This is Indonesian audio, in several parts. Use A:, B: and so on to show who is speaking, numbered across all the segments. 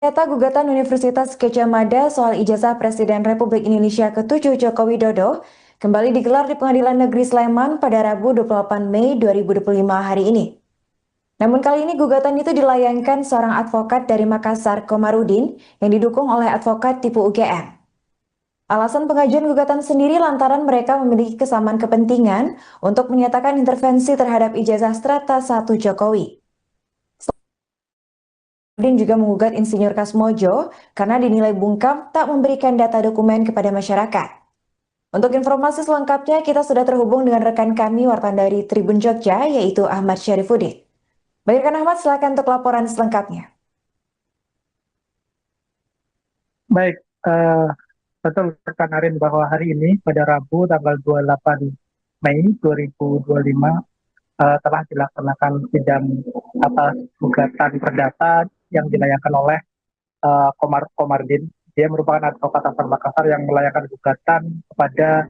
A: Data gugatan Universitas Gadjah Mada soal ijazah Presiden Republik Indonesia ke-7 Joko Widodo kembali digelar di Pengadilan Negeri Sleman pada Rabu 28 Mei 2025 hari ini. Namun kali ini gugatan itu dilayangkan seorang advokat dari Makassar, Komarudin, yang didukung oleh advokat tipu UGM. Alasan pengajuan gugatan sendiri lantaran mereka memiliki kesamaan kepentingan untuk menyatakan intervensi terhadap ijazah Strata 1 Jokowi. Nurdin juga menggugat Insinyur Kasmojo karena dinilai bungkam tak memberikan data dokumen kepada masyarakat. Untuk informasi selengkapnya, kita sudah terhubung dengan rekan kami wartawan dari Tribun Jogja, yaitu Ahmad Syarifuddin. Baik, rekan Ahmad, silakan untuk laporan selengkapnya.
B: Baik, betul rekan Arin bahwa hari ini pada Rabu tanggal 28 Mei 2025 telah dilaksanakan sidang atas gugatan perdata yang dilayangkan oleh Komardin. Dia merupakan advokat asal Makassar yang melayangkan gugatan kepada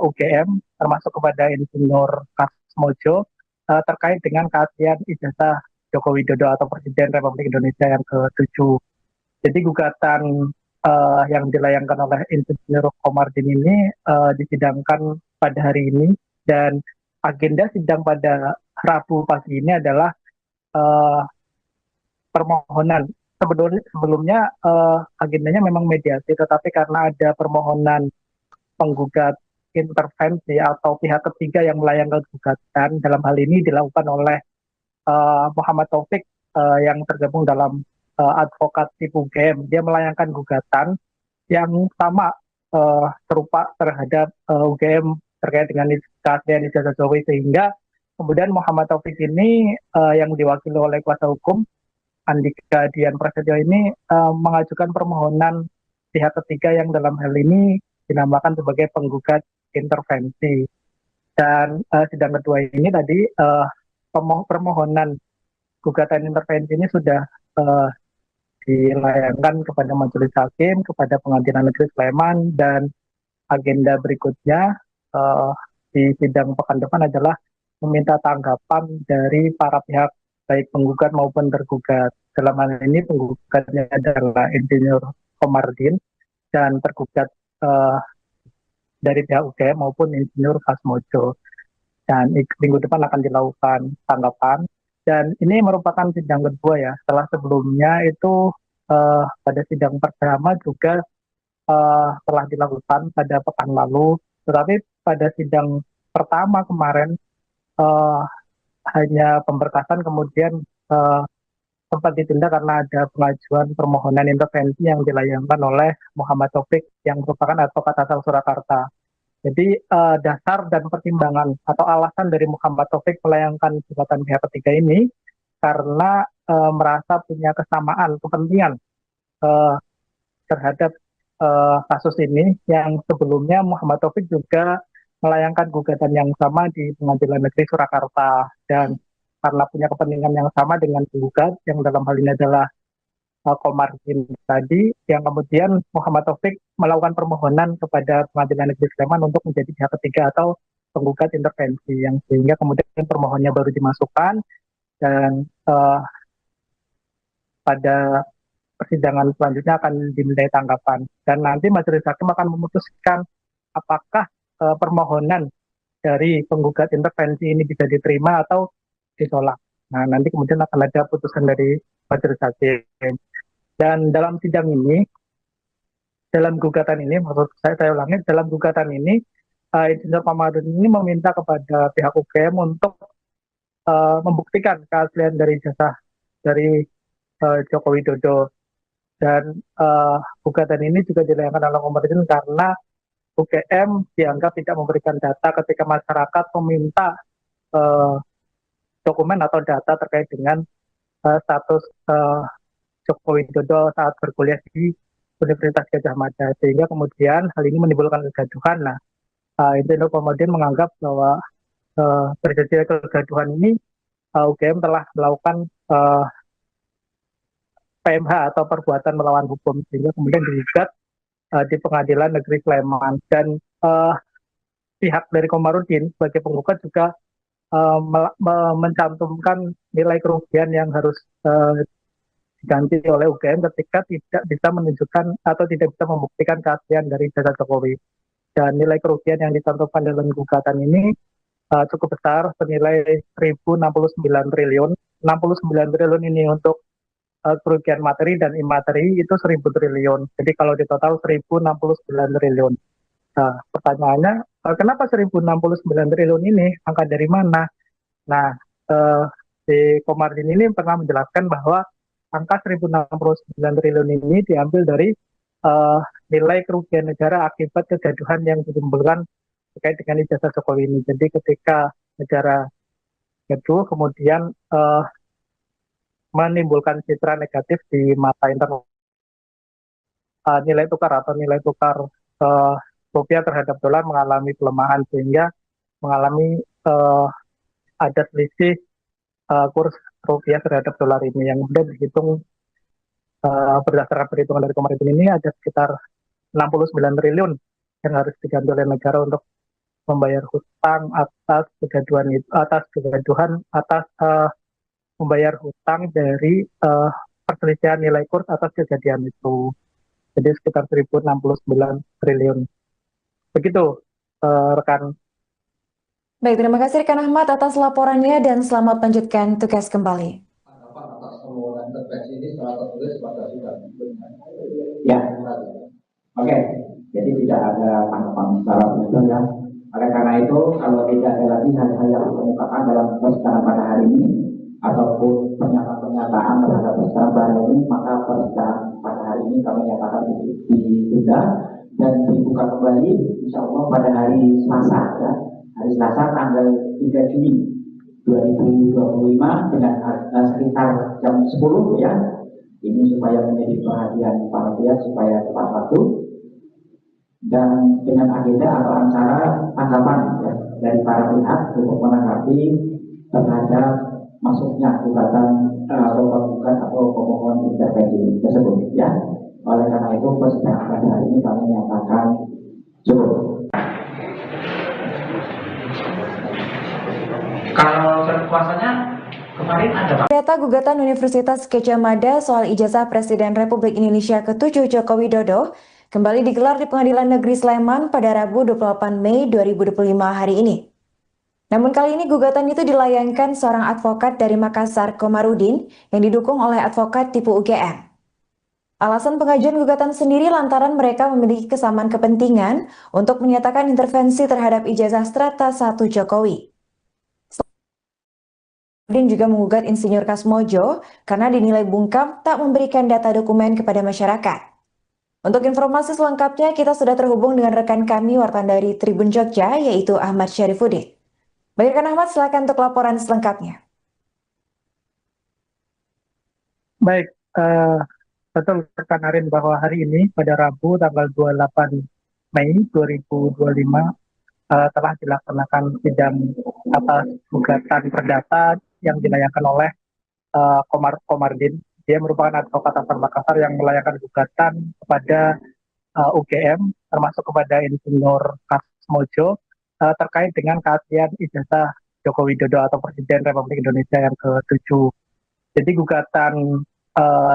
B: UGM termasuk kepada Insinyur Kasmojo terkait dengan keaslian ijazah Joko Widodo atau Presiden Republik Indonesia yang ke-7. Jadi gugatan yang dilayangkan oleh Insinyur Komardin ini disidangkan pada hari ini, dan agenda sidang pada Rabu pagi ini adalah uh, permohonan. Sebelumnya agendanya memang mediasi, tetapi karena ada permohonan penggugat intervensi atau pihak ketiga yang melayangkan gugatan, dalam hal ini dilakukan oleh Muhammad Taufik yang tergabung dalam advokat tipu game. Dia melayangkan gugatan yang sama serupa terhadap UGM terkait dengan keaslian ijazah Jokowi, sehingga kemudian Muhammad Taufik ini yang diwakili oleh kuasa hukum Andika Dian Prasetyo ini mengajukan permohonan pihak ketiga yang dalam hal ini dinamakan sebagai penggugat intervensi. Dan sidang kedua ini tadi permohonan gugatan intervensi ini sudah dilayangkan kepada Majelis Hakim, kepada Pengadilan Negeri Sleman, dan agenda berikutnya di sidang pekan depan adalah meminta tanggapan dari para pihak baik penggugat maupun tergugat. Dalam hal ini penggugatnya adalah Insinyur Komardin dan tergugat dari pihak UGM maupun Insinyur Kasmojo. Dan minggu depan akan dilakukan tanggapan. Dan ini merupakan sidang kedua ya. Setelah sebelumnya itu pada sidang pertama juga telah dilakukan pada pekan lalu. Tetapi pada sidang pertama kemarin uh, hanya pemberkasan, kemudian sempat ditunda karena ada pengajuan permohonan intervensi yang dilayangkan oleh Muhammad Taufik yang merupakan advokat asal Surakarta. Jadi dasar dan pertimbangan atau alasan dari Muhammad Taufik melayangkan gugatan pihak ketiga ini karena merasa punya kesamaan kepentingan terhadap kasus ini, yang sebelumnya Muhammad Taufik juga melayangkan gugatan yang sama di Pengadilan Negeri Surakarta, dan karena punya kepentingan yang sama dengan penggugat yang dalam hal ini adalah Komardin tadi, yang kemudian Muhammad Taufik melakukan permohonan kepada Pengadilan Negeri Sleman untuk menjadi pihak ketiga atau penggugat intervensi, yang sehingga kemudian permohonannya baru dimasukkan, dan pada persidangan selanjutnya akan dimintai tanggapan, dan nanti majelis hakim akan memutuskan apakah permohonan dari penggugat intervensi ini bisa diterima atau ditolak. Nah, nanti kemudian akan ada putusan dari majelis hakim. Dan dalam sidang ini, dalam gugatan ini, maksud saya ulangi, dalam gugatan ini, Insinyur Komarudin ini meminta kepada pihak UGM untuk membuktikan keaslian dari jasa dari Joko Widodo. Dan gugatan ini juga dilayangkan oleh Komarudin karena UGM dianggap tidak memberikan data ketika masyarakat meminta dokumen atau data terkait dengan status Joko Widodo saat berkuliah di Universitas Gadjah Mada, sehingga kemudian hal ini menimbulkan kegaduhan. Nah, Insinyur Komarudin menganggap bahwa terjadi kegaduhan ini UGM telah melakukan PMH atau perbuatan melawan hukum, sehingga kemudian digugat di Pengadilan Negeri Sleman. Dan pihak dari Komarudin sebagai penggugat juga mencantumkan nilai kerugian yang harus diganti oleh UGM ketika tidak bisa menunjukkan atau tidak bisa membuktikan keaslian dari jasa Jokowi. Dan nilai kerugian yang dicontohkan dalam gugatan ini cukup besar, senilai 1.069 triliun. 69 triliun ini untuk kerugian materi dan imateri itu 1.000 triliun. Jadi kalau di total 1.069 triliun. Nah, pertanyaannya, kenapa 1.069 triliun ini? Angka dari mana? Nah, si Komarudin ini pernah menjelaskan bahwa angka 1.069 triliun ini diambil dari nilai kerugian negara akibat kegaduhan yang ditimbulkan terkait dengan ijazah Jokowi ini. Jadi ketika negara gaduh, kemudian menimbulkan citra negatif di mata internal, nilai tukar atau nilai tukar rupiah terhadap dolar mengalami pelemahan sehingga mengalami ada selisih kurs rupiah terhadap dolar ini yang kemudian dihitung berdasarkan perhitungan dari Komarudin ini ada sekitar 69 triliun yang harus diganti oleh negara untuk membayar hutang atas kegaduhan atas membayar hutang dari perselisihan nilai kurs atas kejadian itu. Jadi sekitar 1.069 triliun. Begitu, rekan.
A: Baik, terima kasih rekan Ahmad atas laporannya dan selamat melanjutkan tugas kembali.
C: Atas permohonan intervensi ini secara tertulis pada sidang sebelumnya. Ya, oke. Jadi tidak ada tanggapan secara betul ya. Oleh karena itu, kalau tidak ada lagi hal-hal yang dikemukakan dalam persidangan pada hari ini ataupun pernyataan terhadap persidangan pada hari ini, maka persidangan pada hari ini kami nyatakan ditunda dan dibuka kembali insya Allah pada hari Selasa ya. Hari Selasa tanggal 3 Juni 2025 dengan sekitar jam 10 ya. Ini supaya menjadi perhatian para pihak supaya tepat waktu dan dengan agenda atau acara tanggapan ya, dari para pihak untuk menanggapi terhadap masuknya gugatan atau pemohon intervensi tersebut ya. Oleh karena itu persidangan pada hari ini kami nyatakan cukup. Kalau kuasanya kemarin ada Pak.
A: Data gugatan Universitas Gadjah Mada soal ijazah Presiden Republik Indonesia ke-7 Joko Widodo kembali digelar di Pengadilan Negeri Sleman pada Rabu 28 Mei 2025 hari ini. Namun kali ini gugatan itu dilayangkan seorang advokat dari Makassar, Komarudin, yang didukung oleh advokat tipe UGM. Alasan pengajuan gugatan sendiri lantaran mereka memiliki kesamaan kepentingan untuk menyatakan intervensi terhadap ijazah Strata 1 Jokowi. Komarudin juga menggugat Insinyur Kasmojo karena dinilai bungkam tak memberikan data dokumen kepada masyarakat. Untuk informasi selengkapnya, kita sudah terhubung dengan rekan kami wartawan dari Tribun Jogja, yaitu Ahmad Syarifuddin. Baik, rekan Ahmad, silakan untuk laporan selengkapnya.
B: Baik, betul rekan Arin bahwa hari ini pada Rabu tanggal 28 Mei 2025 telah dilaksanakan sidang atas gugatan perdata yang dilayangkan oleh Komarudin. Dia merupakan advokat asal Makassar yang melayangkan gugatan kepada UGM, termasuk kepada Insinyur Kasmojo, terkait dengan keaslian ijazah Joko Widodo atau Presiden Republik Indonesia yang ke-7. Jadi gugatan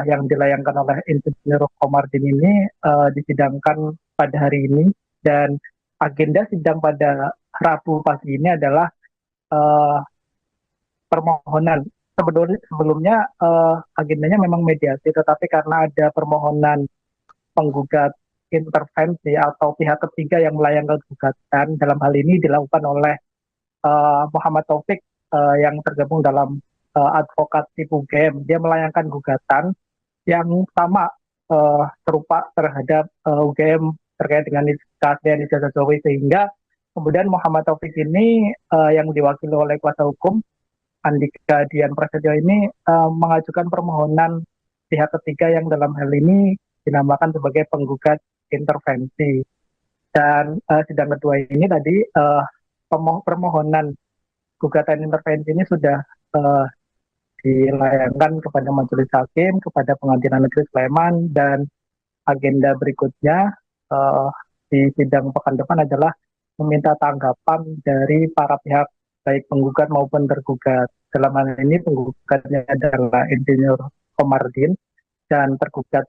B: yang dilayangkan oleh Insinyur Komarudin ini disidangkan pada hari ini, dan agenda sidang pada Rabu pagi ini adalah permohonan. Sebelumnya agendanya memang mediasi, tetapi karena ada permohonan penggugat intervensi atau pihak ketiga yang melayangkan gugatan, dalam hal ini dilakukan oleh Muhammad Taufik yang tergabung dalam advokat tipe UGM. Dia melayangkan gugatan yang sama serupa terhadap UGM terkait dengan keaslian ijazah Jokowi, sehingga kemudian Muhammad Taufik ini yang diwakili oleh kuasa hukum Andika Dian Prasetyo ini mengajukan permohonan pihak ketiga yang dalam hal ini dinamakan sebagai penggugat intervensi. Dan sidang kedua ini tadi permohonan gugatan intervensi ini sudah dilayangkan kepada Majelis Hakim, kepada Pengadilan Negeri Sleman, dan agenda berikutnya di sidang pekan depan adalah meminta tanggapan dari para pihak baik penggugat maupun tergugat. Dalam hal ini penggugatnya adalah Insinyur Komarudin dan tergugat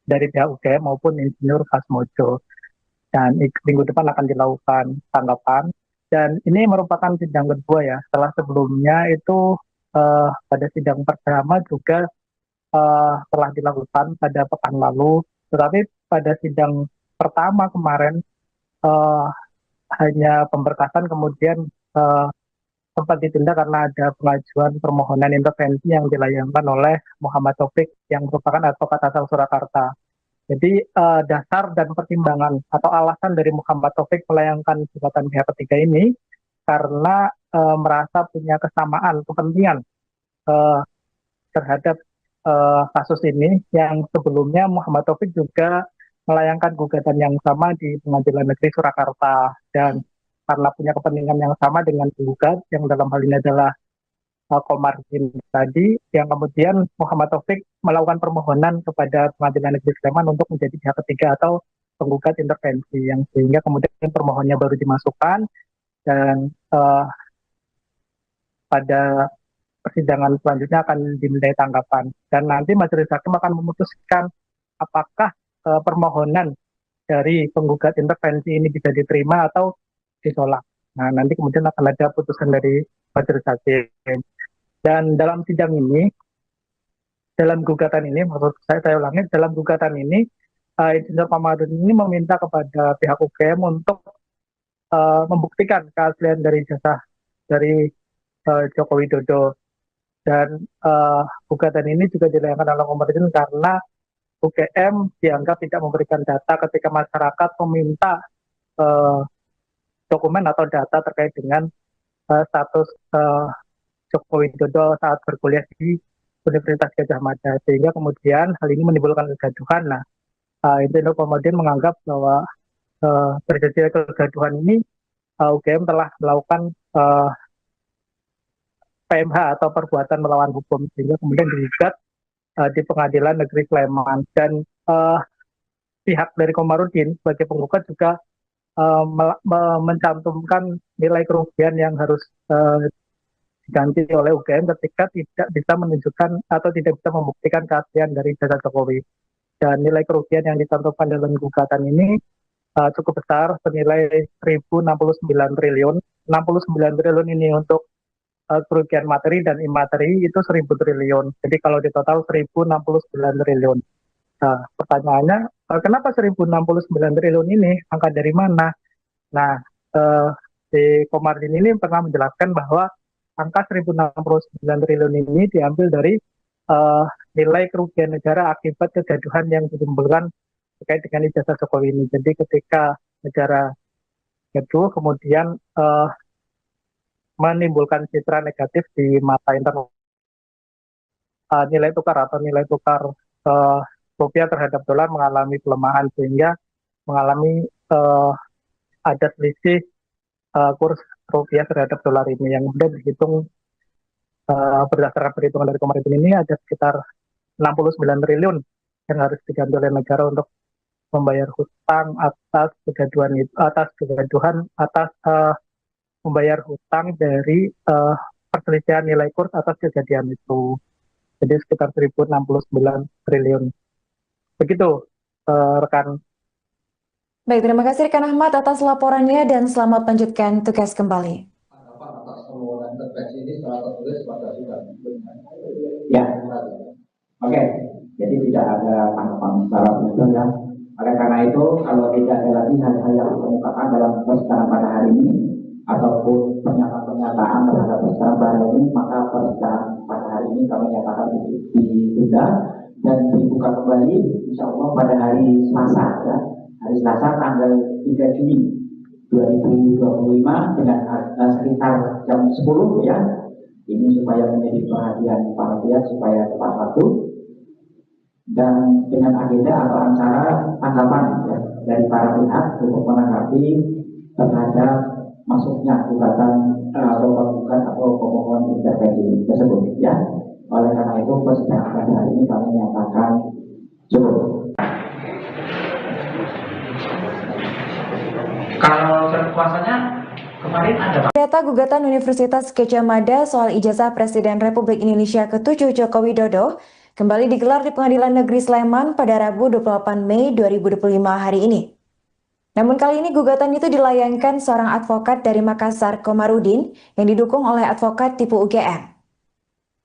B: dari pihak UGM maupun Insinyur Fasmojo. Dan minggu depan akan dilakukan tanggapan. Dan ini merupakan sidang kedua ya. Setelah sebelumnya itu pada sidang pertama juga telah dilakukan pada pekan lalu. Tetapi pada sidang pertama kemarin hanya pemberkasan, kemudian sempat ditunda karena ada pengajuan permohonan intervensi yang dilayangkan oleh Muhammad Taufik yang merupakan advokat asal Surakarta. Jadi dasar dan pertimbangan atau alasan dari Muhammad Taufik melayangkan gugatan pihak ketiga ini karena merasa punya kesamaan kepentingan terhadap kasus ini, yang sebelumnya Muhammad Taufik juga melayangkan gugatan yang sama di Pengadilan Negeri Surakarta, dan karena punya kepentingan yang sama dengan penggugat yang dalam hal ini adalah Komarudin tadi, yang kemudian Muhammad Taufik melakukan permohonan kepada Pengadilan Negeri Sleman untuk menjadi pihak ketiga atau penggugat intervensi, yang sehingga kemudian permohonannya baru dimasukkan, dan pada persidangan selanjutnya akan dimintai tanggapan, dan nanti majelis hakim akan memutuskan apakah permohonan dari penggugat intervensi ini bisa diterima atau ditolak. Nah, nanti kemudian akan ada putusan dari majelis hakim. Dan dalam sidang ini, dalam gugatan ini, maksud saya ulangi, dalam gugatan ini, Insinyur Komarudin ini meminta kepada pihak UGM untuk membuktikan keaslian dari jasa dari Joko Widodo. Dan gugatan ini juga dilayangkan oleh Komarudin karena UGM dianggap tidak memberikan data ketika masyarakat meminta dokumen atau data terkait dengan status Joko Widodo saat berkuliah di Universitas Gadjah Mada, sehingga kemudian hal ini menimbulkan kegaduhan. Nah, Insinyur Komarudin menganggap bahwa terjadi kegaduhan ini UGM telah melakukan PMH atau perbuatan melawan hukum, sehingga kemudian digugat di Pengadilan Negeri Sleman. Dan pihak dari Komarudin sebagai penggugat juga mencantumkan nilai kerugian yang harus diganti oleh UGM ketika tidak bisa menunjukkan atau tidak bisa membuktikan keaslian dari jasa Jokowi. Dan nilai kerugian yang dicantumkan dalam gugatan ini cukup besar, senilai 1.069 triliun. 69 triliun ini untuk kerugian materi, dan imateri itu 1.000 triliun. Jadi kalau di total 1.069 triliun. Nah, pertanyaannya, kenapa 1.069 triliun ini? Angka dari mana? Nah, di Komarudin ini pernah menjelaskan bahwa angka 1.069 triliun ini diambil dari nilai kerugian negara akibat kegaduhan yang ditimbulkan terkait dengan ijazah Jokowi ini. Jadi ketika negara gaduh, kemudian menimbulkan citra negatif di mata internasional, nilai tukar rupiah terhadap dolar mengalami pelemahan, sehingga mengalami ada selisih kurs rupiah terhadap dolar ini, yang kemudian dihitung berdasarkan perhitungan dari Komarudin ini ada sekitar 69 triliun yang harus diganti oleh negara untuk membayar hutang atas membayar hutang dari perselisihan nilai kurs atas kejadian itu. Jadi sekitar 1.069 triliun. Begitu, rekan.
A: Baik, terima kasih rekan Ahmad atas laporannya dan selamat melanjutkan tugas kembali.
C: Atas permohonan intervensi ini secara tertulis pada sidang. Ya, oke. Jadi tidak ada tanggapan secara benar ya. Oleh karena itu, kalau tidak ada lagi hal-hal yang dikemukakan dalam persidangan pada hari ini ataupun pernyataan terhadap persidangan pada hari ini, maka persidangan pada hari ini kami nyatakan ditunda dan dibuka kembali insya Allah pada hari Selasa ya. Hari Selasa tanggal 3 Juni 2025 dengan sekitar jam 10 ya. Ini supaya menjadi perhatian para pihak supaya tepat waktu dan dengan agenda atau acara tanggapan ya, dari para pihak untuk menanggapi terhadap masuknya gugatan atau pemohon intervensi tersebut ya. Oleh karena itu persidangan pada hari ini kami nyatakan cukup. Kalau kuasanya kemarin ada
A: Data gugatan Universitas Gadjah Mada soal ijazah Presiden Republik Indonesia ke-7 Joko Widodo kembali digelar di Pengadilan Negeri Sleman pada Rabu 28 Mei 2025 hari ini. Namun kali ini gugatan itu dilayangkan seorang advokat dari Makassar, Komarudin, yang didukung oleh advokat tipu UGM.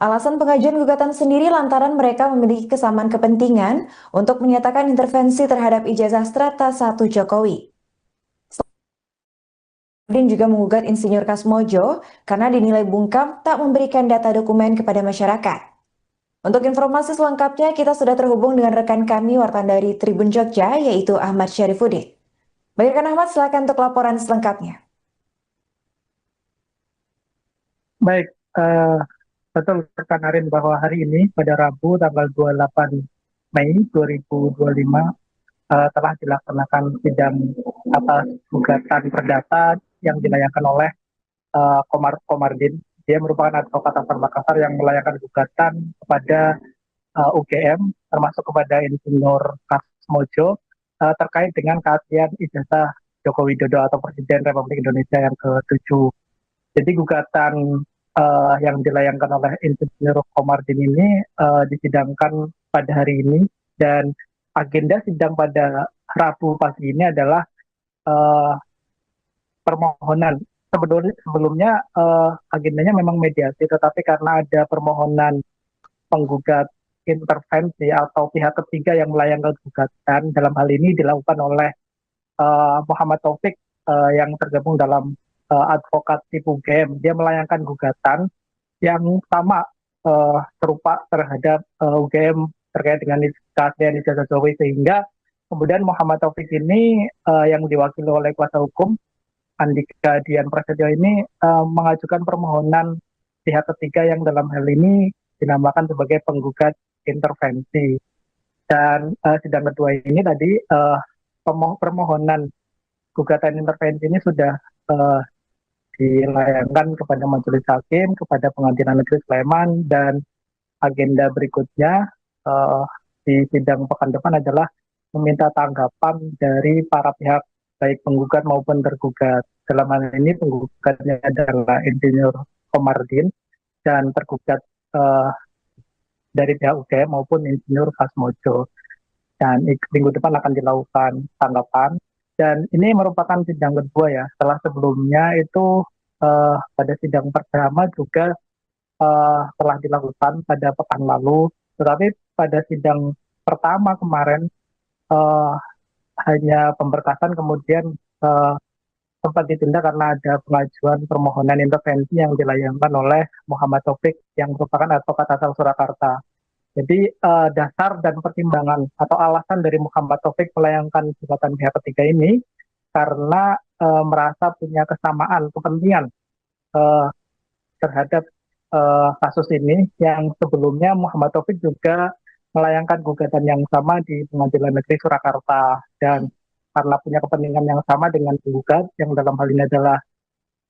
A: Alasan pengajuan gugatan sendiri lantaran mereka memiliki kesamaan kepentingan untuk menyatakan intervensi terhadap ijazah Strata 1 Jokowi. Komarudin juga menggugat Insinyur Kasmojo karena dinilai bungkam tak memberikan data dokumen kepada masyarakat. Untuk informasi selengkapnya, kita sudah terhubung dengan rekan kami wartawan dari Tribun Jogja, yaitu Ahmad Syarifuddin. Baik, rekan Ahmad, silakan untuk laporan selengkapnya.
B: Baik, betul rekan Arin bahwa hari ini pada Rabu tanggal 28 Mei 2025 telah dilaksanakan sidang atas gugatan perdata yang dilayangkan oleh Komardin. Dia merupakan advokat asal Makassar yang melayangkan gugatan kepada UGM, termasuk kepada Insinyur Kasmojo, terkait dengan keaslian ijazah Joko Widodo atau Presiden Republik Indonesia yang ke-7. Jadi gugatan yang dilayangkan oleh Insinyur Komardin ini disidangkan pada hari ini, dan agenda sidang pada Rabu pagi ini adalah permohonan. Sebelumnya agendanya memang mediasi, tetapi karena ada permohonan penggugat intervensi atau pihak ketiga yang melayangkan gugatan, dalam hal ini dilakukan oleh Muhammad Taufik yang tergabung dalam advokat tipu UGM. Dia melayangkan gugatan yang sama serupa terhadap UGM terkait dengan keaslian ijazah Jokowi, sehingga kemudian Muhammad Taufik ini yang diwakili oleh kuasa hukum Andika Dian Prasetyo ini mengajukan permohonan pihak ketiga yang dalam hal ini dinamakan sebagai penggugat intervensi. Dan sidang kedua ini tadi permohonan gugatan intervensi ini sudah dilayangkan kepada Majelis Hakim, kepada Pengadilan Negeri Sleman, dan agenda berikutnya di sidang pekan depan adalah meminta tanggapan dari para pihak baik penggugat maupun tergugat. Dalam hal ini penggugatnya adalah Insinyur Komardin dan tergugat dari pihak UGM maupun Insinyur Kasmojo. Dan minggu depan akan dilakukan tanggapan. Dan ini merupakan sidang kedua ya. Setelah sebelumnya itu pada sidang pertama juga telah dilakukan pada pekan lalu. Tetapi pada sidang pertama kemarin hanya pemberkasan, kemudian sempat ditunda karena ada pengajuan permohonan intervensi yang dilayangkan oleh Muhammad Taufik yang merupakan advokat asal Surakarta. Jadi dasar dan pertimbangan atau alasan dari Muhammad Taufik melayangkan gugatan pihak ketiga ini karena merasa punya kesamaan kepentingan terhadap kasus ini, yang sebelumnya Muhammad Taufik juga melayangkan gugatan yang sama di Pengadilan Negeri Surakarta, dan karena punya kepentingan yang sama dengan penggugat yang dalam hal ini adalah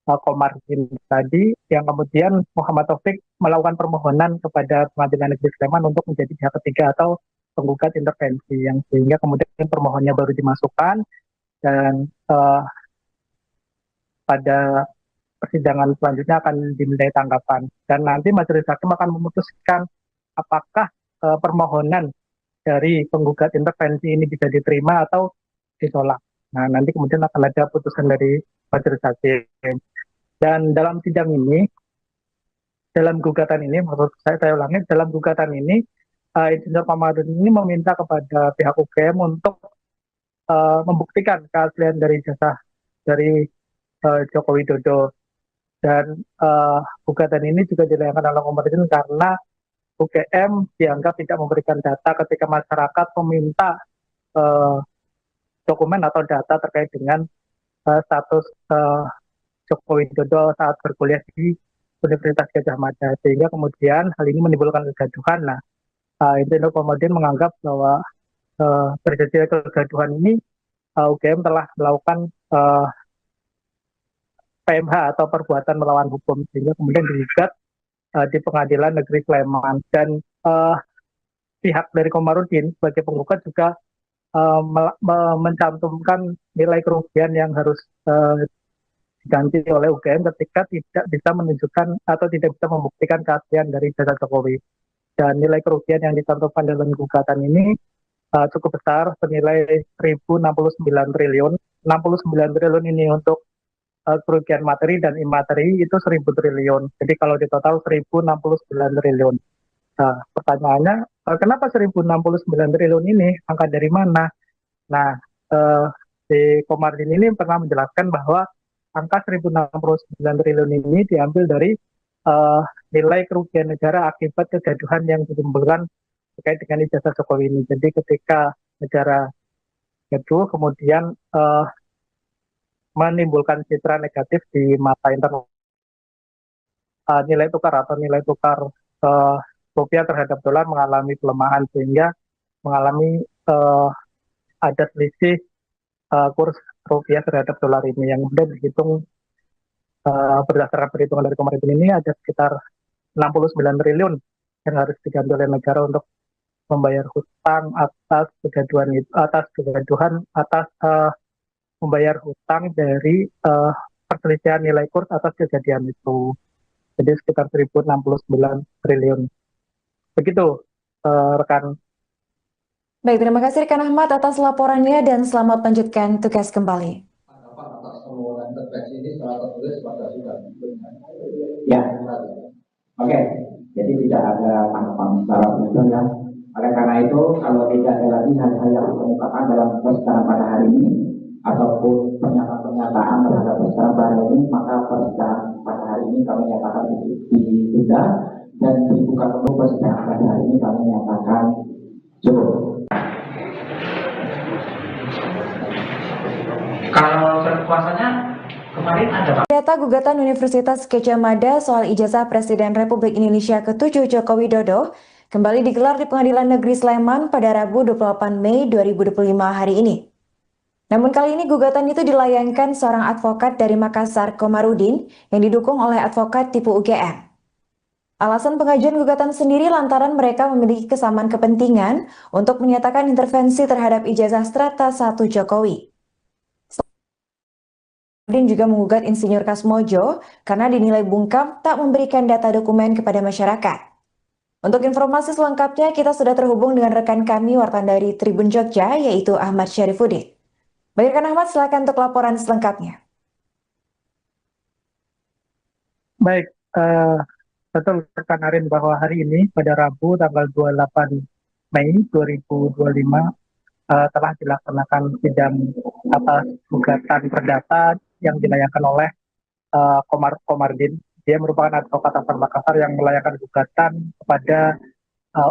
B: Komardin tadi, yang kemudian Muhammad Taufik melakukan permohonan kepada Pengadilan Negeri Sleman untuk menjadi pihak ketiga atau penggugat intervensi, yang sehingga kemudian permohonannya baru dimasukkan, dan pada persidangan selanjutnya akan dimintai tanggapan, dan nanti Majelis Hakim akan memutuskan apakah permohonan dari penggugat intervensi ini bisa diterima atau ditolak. Nah, nanti kemudian akan ada putusan dari Majelis Hakim. Dan dalam sidang ini, dalam gugatan ini, menurut saya ulangi, dalam gugatan ini, Insinyur Komardin ini meminta kepada pihak UGM untuk membuktikan keaslian dari jasa dari Joko Widodo. Dan gugatan ini juga dilayangkan oleh Komardin karena UGM dianggap tidak memberikan data ketika masyarakat meminta dokumen atau data terkait dengan status Joko Widodo saat berkuliah di Universitas Gadjah Mada, sehingga kemudian hal ini menimbulkan kegaduhan. Nah, Insinyur Komardin menganggap bahwa terjadi kegaduhan ini UGM telah melakukan PMH atau perbuatan melawan hukum, sehingga kemudian digugat di Pengadilan Negeri Sleman. Dan pihak dari Komardin sebagai penggugat juga mencantumkan nilai kerugian yang harus diganti oleh UGM ketika tidak bisa menunjukkan atau tidak bisa membuktikan keaslian dari jasa Jokowi. dan nilai kerugian yang dicantumkan dalam gugatan ini cukup besar, senilai 1.069 triliun. 69 triliun ini untuk kerugian materi dan imateri itu 1.000 triliun. Jadi kalau di total 1.069 triliun. Nah, pertanyaannya, kenapa 1.069 triliun ini? Angka dari mana? Nah, si Komarudin ini pernah menjelaskan bahwa angka 1.069 triliun ini diambil dari nilai kerugian negara akibat kegaduhan yang ditimbulkan terkait dengan ijazah Jokowi ini. Jadi ketika negara gaduh, kemudian menimbulkan citra negatif di mata internasional, nilai tukar rupiah terhadap dolar mengalami pelemahan sehingga mengalami ada selisih kurs rupiah terhadap dolar ini yang kemudian dihitung berdasarkan perhitungan dari Komarudin ini ada sekitar 69 triliun yang harus diganti oleh negara untuk membayar hutang atas kegaduhan membayar hutang dari perselisihan nilai kurs atas kejadian itu. Jadi sekitar 1.069 triliun. Begitu, rekan.
A: Baik, terima kasih rekan Ahmad atas laporannya dan selamat melanjutkan tugas kembali.
C: Atas permohonan intervensi ini secara tertulis pada sudah ya. Oke, jadi tidak ada tanggapan secara benar ya. Oleh karena itu, kalau tidak ada lagi hal-hal yang dikemukakan dalam persidangan pada hari ini ataupun pernyataan-pernyataan terhadap persidangan pada hari ini, maka persidangan pada hari ini kami nyatakan ditunda dan dibuka kembali persidangan pada hari ini kami nyatakan cukup. Kalau berkuasanya kemarin ada Pak.
A: Data gugatan Universitas Gadjah Mada soal ijazah Presiden Republik Indonesia ke-7 Joko Widodo kembali digelar di Pengadilan Negeri Sleman pada Rabu 28 Mei 2025 hari ini. Namun kali ini gugatan itu dilayangkan seorang advokat dari Makassar, Komarudin, yang didukung oleh advokat tipe UGM. Alasan pengajuan gugatan sendiri lantaran mereka memiliki kesamaan kepentingan untuk menyatakan intervensi terhadap ijazah Strata 1 Jokowi. Komarudin juga menggugat Insinyur Kasmojo karena dinilai bungkam tak memberikan data dokumen kepada masyarakat. Untuk informasi selengkapnya, kita sudah terhubung dengan rekan kami wartawan dari Tribun Jogja, yaitu Ahmad Syarifuddin. Baik, rekan Ahmad, silakan untuk laporan selengkapnya.
B: Baik, betul rekan Arin bahwa hari ini pada Rabu tanggal 28 Mei 2025 telah dilaksanakan sidang atas gugatan perdata yang dilayangkan oleh Komarudin. Dia merupakan advokat asal Makassar yang melayangkan gugatan kepada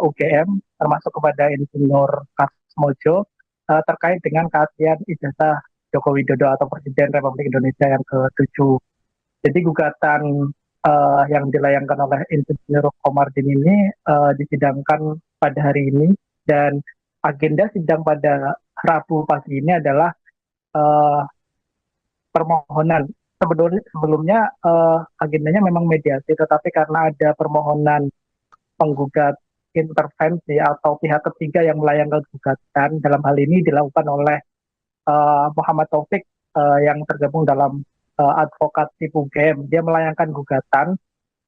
B: UGM, termasuk kepada Insinyur Kasmojo, terkait dengan keaslian ijazah Joko Widodo atau Presiden Republik Indonesia yang ke-7. Jadi gugatan yang dilayangkan oleh Insinyur Komarudin ini disidangkan pada hari ini, dan agenda sidang pada Rabu pagi ini adalah permohonan. Sebelumnya agendanya memang mediasi, tetapi karena ada permohonan penggugat intervensi atau pihak ketiga yang melayangkan gugatan, dalam hal ini dilakukan oleh Muhammad Taufik yang tergabung dalam advokat tipe UGM. Dia melayangkan gugatan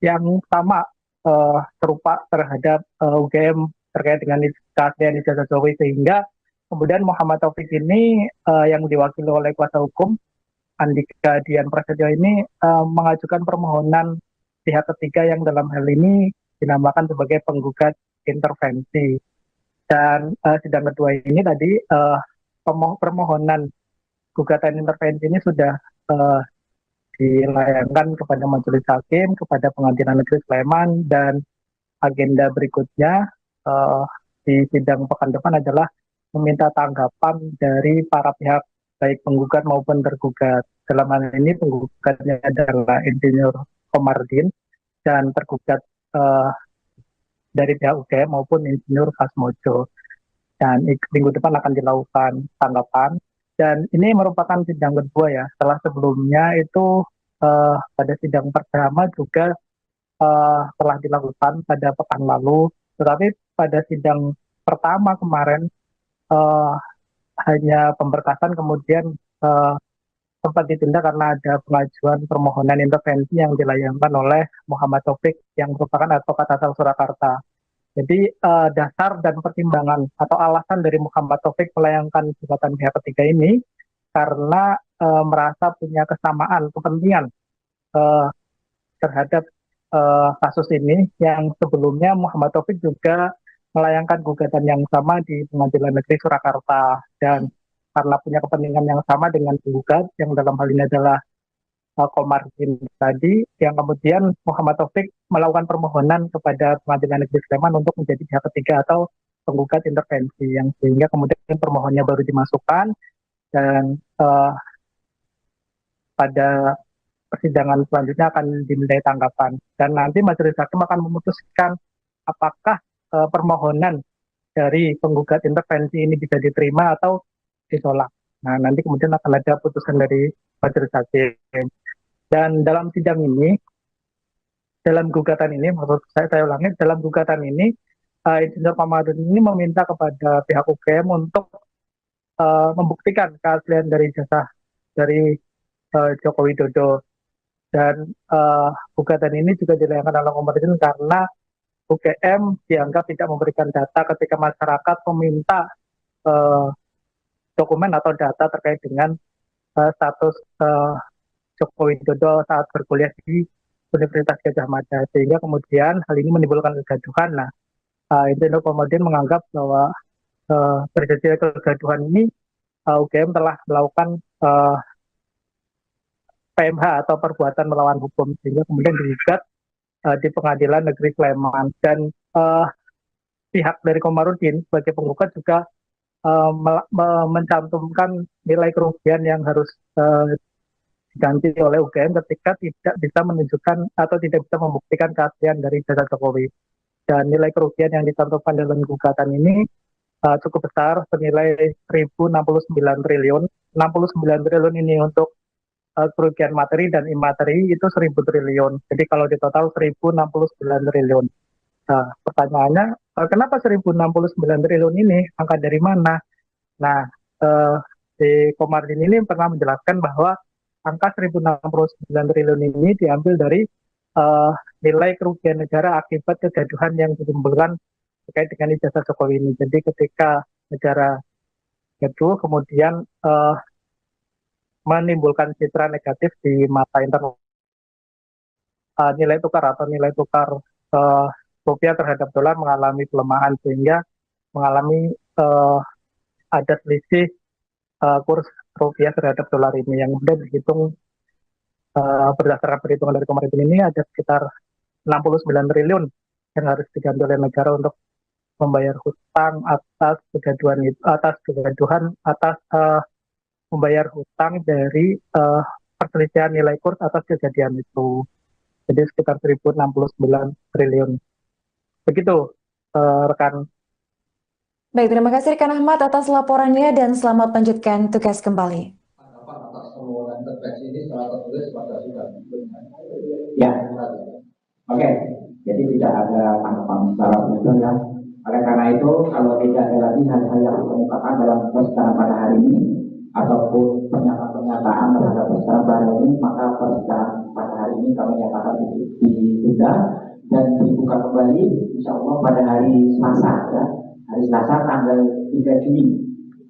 B: yang sama serupa terhadap UGM terkait dengan keaslian ijazah Jokowi, sehingga kemudian Muhammad Taufik ini yang diwakili oleh kuasa hukum Andika Dian Prasetyo ini mengajukan permohonan pihak ketiga yang dalam hal ini dinamakan sebagai penggugat intervensi. Dan sidang kedua ini tadi permohonan gugatan intervensi ini sudah dilayangkan kepada Majelis Hakim, kepada Pengadilan Negeri Sleman, dan agenda berikutnya di sidang pekan depan adalah meminta tanggapan dari para pihak baik penggugat maupun tergugat. Dalam hal ini penggugatnya adalah Insinyur Komarudin dan tergugat dari pihak UGM maupun Insinyur Kasmojo. Dan minggu depan akan dilakukan tanggapan. Dan ini merupakan sidang kedua ya. Setelah sebelumnya itu pada sidang pertama juga telah dilakukan pada pekan lalu. Tetapi pada sidang pertama kemarin hanya pemberkasan, kemudian sempat ditunda karena ada pengajuan permohonan intervensi yang dilayangkan oleh Muhammad Taufik yang merupakan advokat asal Surakarta. Jadi dasar dan pertimbangan atau alasan dari Muhammad Taufik melayangkan gugatan pihak ketiga ini karena merasa punya kesamaan kepentingan eh, terhadap kasus ini yang sebelumnya Muhammad Taufik juga melayangkan gugatan yang sama di Pengadilan Negeri Surakarta dan karena punya kepentingan yang sama dengan penggugat yang dalam hal ini adalah Komarudin tadi, yang kemudian Muhammad Taufik melakukan permohonan kepada Pengadilan Negeri Sleman untuk menjadi pihak ketiga atau penggugat intervensi, yang sehingga kemudian permohonannya baru dimasukkan dan pada persidangan selanjutnya akan dimintai tanggapan. Dan nanti majelis hakim akan memutuskan apakah permohonan dari penggugat intervensi ini bisa diterima atau ditolak. Nah, nanti kemudian akan ada putusan dari majelis hakim. Dan dalam sidang ini, dalam gugatan ini, maksud saya ulangi, dalam gugatan ini, Insinyur Komarudin ini meminta kepada pihak UGM untuk membuktikan keaslian dari jasa dari Joko Widodo. Dan gugatan ini juga dilayangkan oleh Komarudin karena UGM dianggap tidak memberikan data ketika masyarakat meminta dokumen atau data terkait dengan status Joko Widodo saat berkuliah di Universitas Gadjah Mada, sehingga kemudian hal ini menimbulkan kegaduhan. Nah, Insinyur Komarudin menganggap bahwa terjadi kegaduhan ini UGM telah melakukan PMH atau perbuatan melawan hukum, sehingga kemudian digugat di Pengadilan Negeri Sleman. Dan pihak dari Komarudin sebagai penggugat juga mencantumkan nilai kerugian yang harus diganti oleh UGM ketika tidak bisa menunjukkan atau tidak bisa membuktikan keaslian dari jasa Jokowi. Dan nilai kerugian yang dicantumkan dalam gugatan ini cukup besar, senilai 1.069 triliun. 69 triliun ini untuk kerugian materi dan imateri itu 1.000 triliun. Jadi kalau di total 1.069 triliun. Nah, pertanyaannya, kenapa 1.069 triliun ini? Angka dari mana? Nah, di Komarudin ini pernah menjelaskan bahwa angka 1.069 triliun ini diambil dari nilai kerugian negara akibat kegaduhan yang ditimbulkan terkait dengan ijazah Jokowi ini. Jadi ketika negara gaduh, kemudian menimbulkan citra negatif di mata internal, nilai tukar rupiah terhadap dolar mengalami pelemahan, sehingga mengalami ada selisih kurs rupiah terhadap dolar ini yang kemudian dihitung berdasarkan perhitungan dari Komarudin ini ada sekitar 69 triliun yang harus diganti oleh negara untuk membayar hutang atas kegaduhan membayar hutang dari perselisihan nilai kurs atas kejadian itu. Jadi sekitar 1.069 triliun. Begitu rekan.
A: Baik, terima kasih rekan Ahmad atas laporannya dan selamat melanjutkan tugas kembali.
C: Atas permohonan intervensi ini secara tertulis pada sidang. Ya, oke. Jadi tidak ada tanggapan secara betul ya. Oleh karena itu, kalau tidak ada lagi hal-hal yang dikemukakan dalam persidangan pada hari ini ataupun pernyataan-pernyataan terhadap persidangan pada hari ini, maka persidangan pada hari ini kami nyatakan ditunda dan dibuka kembali insya Allah pada hari Selasa ya. Hari Selasa tanggal 3 Juni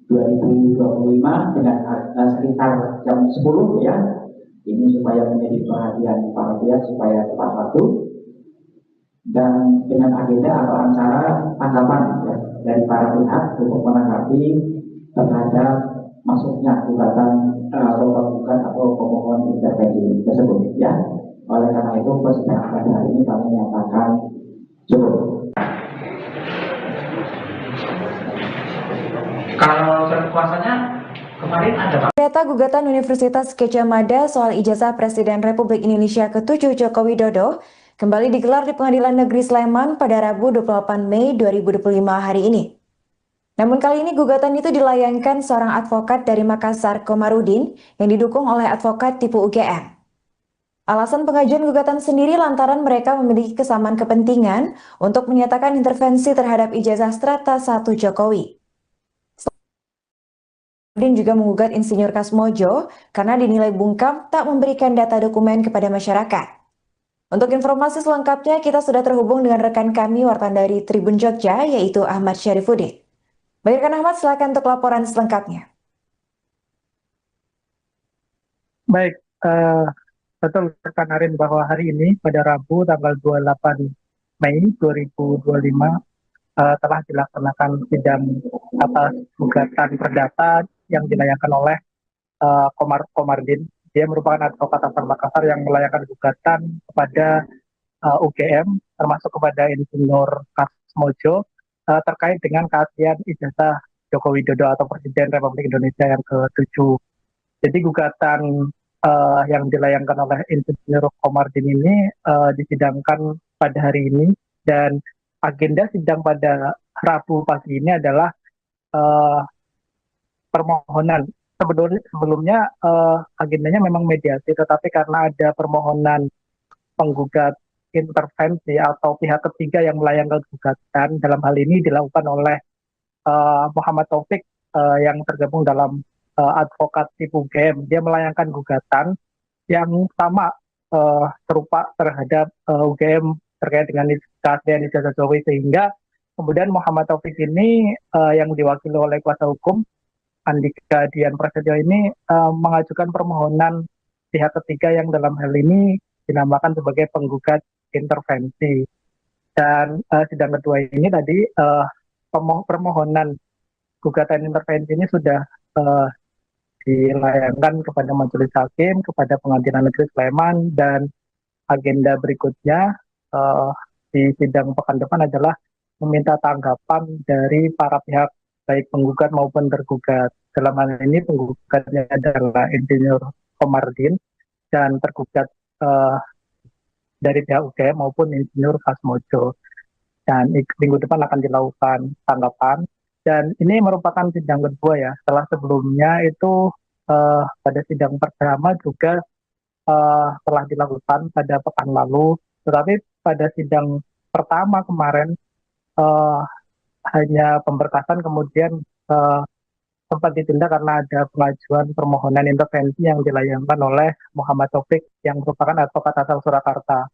C: 2025 dengan sekitar jam 10 ya. Ini supaya menjadi perhatian para pihak supaya tepat waktu dan dengan agenda atau acara tanggapan ya, dari para pihak untuk menanggapi terhadap masuknya gugatan penggugat atau pemohon intervensi tersebut ya. Oleh karena itu persidangan pada hari ini kami nyatakan cukup. Kalau kuasanya kemarin ada Pak.
A: Data gugatan Universitas Gadjah Mada soal ijazah Presiden Republik Indonesia ke-7 Joko Widodo kembali digelar di Pengadilan Negeri Sleman pada Rabu 28 Mei 2025 hari ini. Namun kali ini gugatan itu dilayangkan seorang advokat dari Makassar, Komarudin, yang didukung oleh advokat tipe UGM. Alasan pengajuan gugatan sendiri lantaran mereka memiliki kesamaan kepentingan untuk menyatakan intervensi terhadap ijazah strata 1 Jokowi. Komarudin juga menggugat Insinyur Kasmojo karena dinilai bungkam tak memberikan data dokumen kepada masyarakat. Untuk informasi selengkapnya, kita sudah terhubung dengan rekan kami wartawan dari Tribun Jogja, yaitu Ahmad Syarifuddin. Baik, rekan Ahmad, silakan untuk laporan selengkapnya.
B: Baik, betul rekan Arin bahwa hari ini pada Rabu tanggal 28 Mei 2025 telah dilaksanakan sidang atas gugatan perdata yang dilayangkan oleh Komardin. Dia merupakan advokat asal Makassar yang melayangkan gugatan kepada UGM, termasuk kepada Insinyur Kasmojo, terkait dengan keaslian ijazah Joko Widodo atau Presiden Republik Indonesia yang ke-7. Jadi gugatan yang dilayangkan oleh Insinyur Komardin ini disidangkan pada hari ini, dan agenda sidang pada Rabu pagi ini adalah permohonan. Sebelumnya agendanya memang mediasi, tetapi karena ada permohonan penggugat intervensi atau pihak ketiga yang melayangkan gugatan, dalam hal ini dilakukan oleh Muhammad Taufik yang tergabung dalam advokat UGM. Dia melayangkan gugatan yang sama serupa terhadap UGM terkait dengan keaslian ijazah Jokowi, sehingga kemudian Muhammad Taufik ini yang diwakili oleh kuasa hukum Andika Dian Prasetyo ini mengajukan permohonan pihak ketiga yang dalam hal ini dinamakan sebagai penggugat intervensi. Dan sidang kedua ini tadi permohonan gugatan intervensi ini sudah dilayangkan kepada Majelis Hakim, kepada Pengadilan Negeri Sleman, dan agenda berikutnya di sidang pekan depan adalah meminta tanggapan dari para pihak baik penggugat maupun tergugat. Dalam hal ini penggugatnya adalah Insinyur Komardin dan tergugat dari pihak UGM maupun Insinyur Kasmojo. Dan minggu depan akan dilakukan tanggapan. Dan ini merupakan sidang kedua ya. Setelah sebelumnya itu pada sidang pertama juga telah dilakukan pada pekan lalu. Tetapi pada sidang pertama kemarin hanya pemberkasan, kemudian sempat ditunda karena ada pengajuan permohonan intervensi yang dilayangkan oleh Muhammad Taufik yang merupakan advokat asal Surakarta.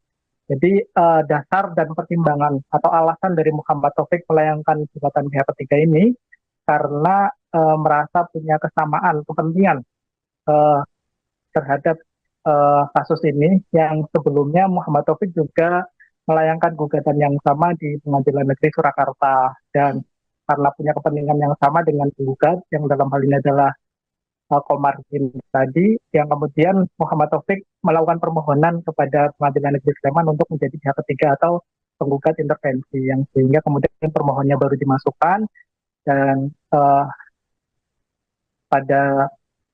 B: Jadi dasar dan pertimbangan atau alasan dari Muhammad Taufik melayangkan gugatan pihak ketiga ini karena merasa punya kesamaan kepentingan terhadap kasus ini, yang sebelumnya Muhammad Taufik juga melayangkan gugatan yang sama di Pengadilan Negeri Surakarta, dan karena punya kepentingan yang sama dengan penggugat yang dalam hal ini adalah Komardin tadi, yang kemudian Muhammad Taufik melakukan permohonan kepada Pengadilan Negeri Sleman untuk menjadi pihak ketiga atau penggugat intervensi, yang sehingga kemudian permohonannya baru dimasukkan, dan pada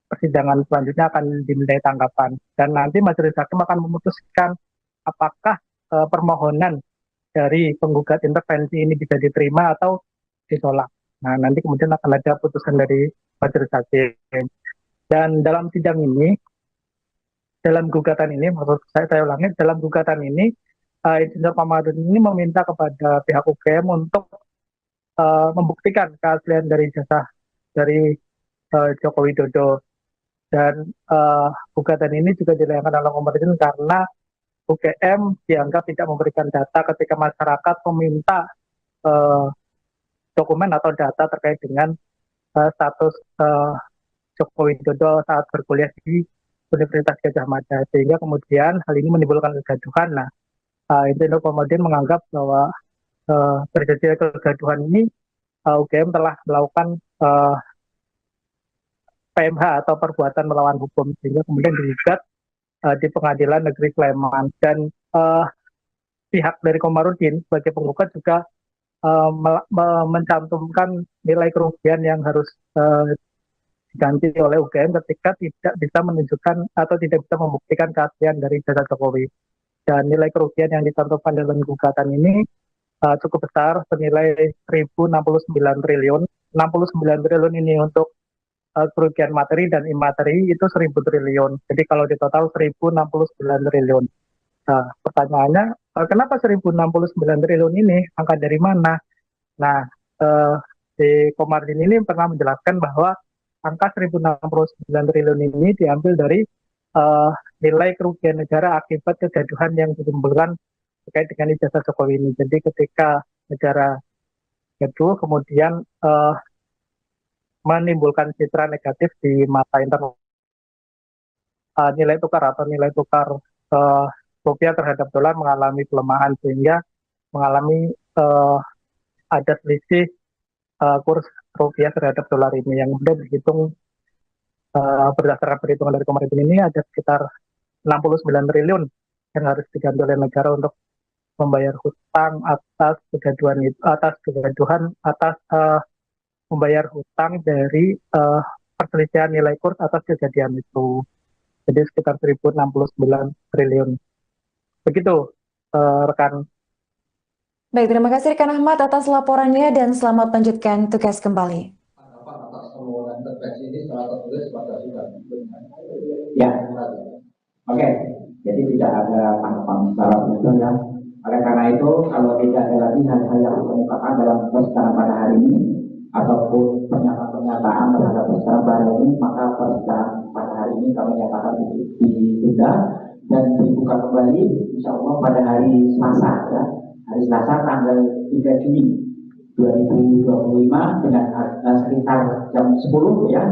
B: persidangan selanjutnya akan dimintai tanggapan, dan nanti Majelis Hakim akan memutuskan apakah permohonan dari penggugat intervensi ini bisa diterima atau ditolak. Nah, nanti kemudian akan ada putusan dari Majelis Hakim. Dan dalam sidang ini, dalam gugatan ini, maksud saya ulangi, dalam gugatan ini, Insinyur Komardin ini meminta kepada pihak UGM untuk membuktikan keaslian dari ijazah dari Joko Widodo. Dan gugatan ini juga dilayangkan oleh Komardin karena UGM dianggap tidak memberikan data ketika masyarakat meminta dokumen atau data terkait dengan status Joko Widodo saat berkuliah di Universitas Gadjah Mada, sehingga kemudian hal ini menimbulkan kegaduhan. Nah, Insinyur Komardin menganggap bahwa terjadi kegaduhan ini UGM telah melakukan PMH atau perbuatan melawan hukum, sehingga kemudian digugat di Pengadilan Negeri Sleman. Dan pihak dari Komardin sebagai penggugat juga mencantumkan nilai kerugian yang harus diganti oleh UGM ketika tidak bisa menunjukkan atau tidak bisa membuktikan keaslian dari ijazah Jokowi. Dan nilai kerugian yang dicantumkan dalam gugatan ini cukup besar, senilai 1.069 triliun. 69 triliun ini untuk kerugian materi dan imateri itu 1.000 triliun. Jadi kalau di total 1.069 triliun. Nah, pertanyaannya, kenapa 1.069 triliun ini? Angka dari mana? Nah, di Komardin ini pernah menjelaskan bahwa angka 1.069 triliun ini diambil dari nilai kerugian negara akibat kegaduhan yang ditimbulkan terkait dengan ijazah Jokowi ini. Jadi ketika negara gaduh kemudian menimbulkan citra negatif di mata internal, nilai tukar atau nilai tukar rupiah terhadap dolar mengalami pelemahan sehingga mengalami ada selisih kurs rupiah terhadap dolar ini yang kemudian dihitung berdasarkan perhitungan dari kemarin ini ada sekitar 69 triliun yang harus diganti oleh negara untuk membayar hutang atas kegaduhan atas membayar hutang dari perselisihan nilai kurs atas kejadian itu. Jadi sekitar 1069 triliun. Begitu rekan.
A: Baik, terima kasih rekan Ahmad atas laporannya dan selamat melanjutkan tugas kembali.
C: Atas permohonan intervensi ini secara tertulis pada sudah ya. Oke, jadi tidak ada tanggapan secara betul ya. Oleh karena itu, kalau tidak ada lagi hal-hal yang dikemukakan dalam persidangan pada hari ini ataupun pernyataan terhadap persidangan pada hari ini, maka persidangan pada hari ini kami nyatakan ditunda dan dibuka kembali insya Allah pada hari Selasa ya. Hari Selasa tanggal 3 Juni 2025 dengan sekitar jam 10 ya.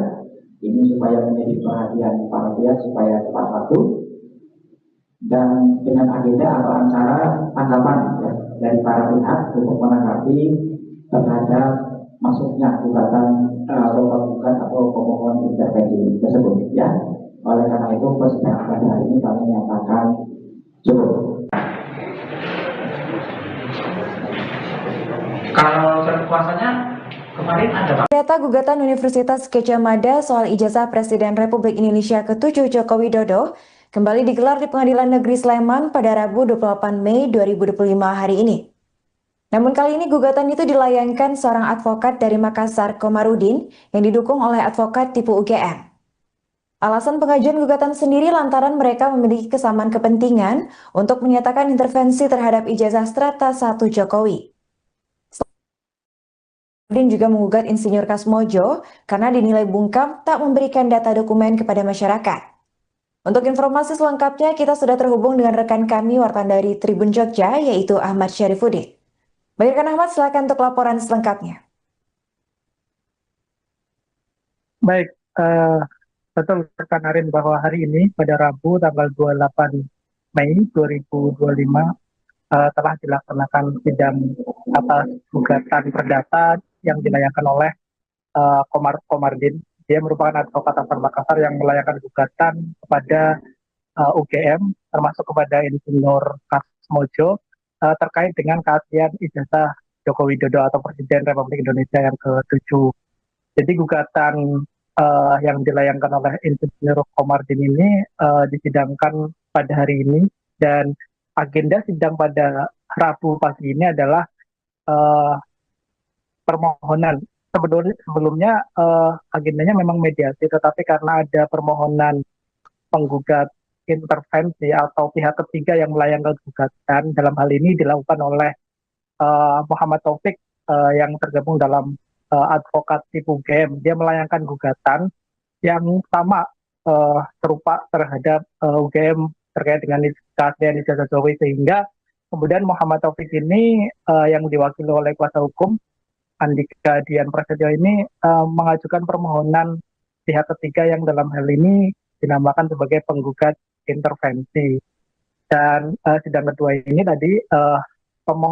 C: Ini supaya menjadi perhatian panitia supaya tepat waktu dan dengan agenda atau acara tanggapan ya, dari para pihak untuk menanggapi terhadap masuknya gugatan atau pemohon intervensi tersebut ya. Oleh karena itu persidangan pada hari ini kami nyatakan cukup. Kalau kuasanya kemarin ada Pak.
A: Data gugatan Universitas Gadjah Mada soal ijazah Presiden Republik Indonesia ke-7 Joko Widodo kembali digelar di Pengadilan Negeri Sleman pada Rabu 28 Mei 2025 hari ini. Namun kali ini gugatan itu dilayangkan seorang advokat dari Makassar, Komarudin, yang didukung oleh advokat tipu UGM. Alasan pengajuan gugatan sendiri lantaran mereka memiliki kesamaan kepentingan untuk menyatakan intervensi terhadap ijazah Strata 1 Jokowi. Komarudin juga menggugat Insinyur Kasmojo karena dinilai bungkam tak memberikan data dokumen kepada masyarakat. Untuk informasi selengkapnya, kita sudah terhubung dengan rekan kami wartawan dari Tribun Jogja, yaitu Ahmad Syarifuddin. Baik rekan Ahmad, silakan untuk laporan selengkapnya.
B: Baik, betul rekan Arin bahwa hari ini pada Rabu tanggal 28 Mei 2025 telah dilaksanakan sidang atas gugatan perdata yang dilayangkan oleh Komarudin. Dia merupakan advokat asal Makassar yang melayangkan gugatan kepada UGM, termasuk kepada Insinyur Kasmojo, terkait dengan keaslian ijazah Joko Widodo atau Presiden Republik Indonesia yang ke-7. Jadi gugatan yang dilayangkan oleh Insinyur Komarudin ini disidangkan pada hari ini, dan agenda sidang pada Rabu pagi ini adalah permohonan. Sebelumnya agendanya memang mediasi, tetapi karena ada permohonan penggugat intervensi atau pihak ketiga yang melayangkan gugatan, dalam hal ini dilakukan oleh Muhammad Taufik yang tergabung dalam advokat tipu UGM. Dia melayangkan gugatan yang sama serupa terhadap UGM terkait dengan keaslian ijazah Jokowi, sehingga kemudian Muhammad Taufik ini yang diwakili oleh kuasa hukum Andika Dian Prasetyo ini mengajukan permohonan pihak ketiga yang dalam hal ini dinamakan sebagai penggugat intervensi. Dan sidang kedua ini tadi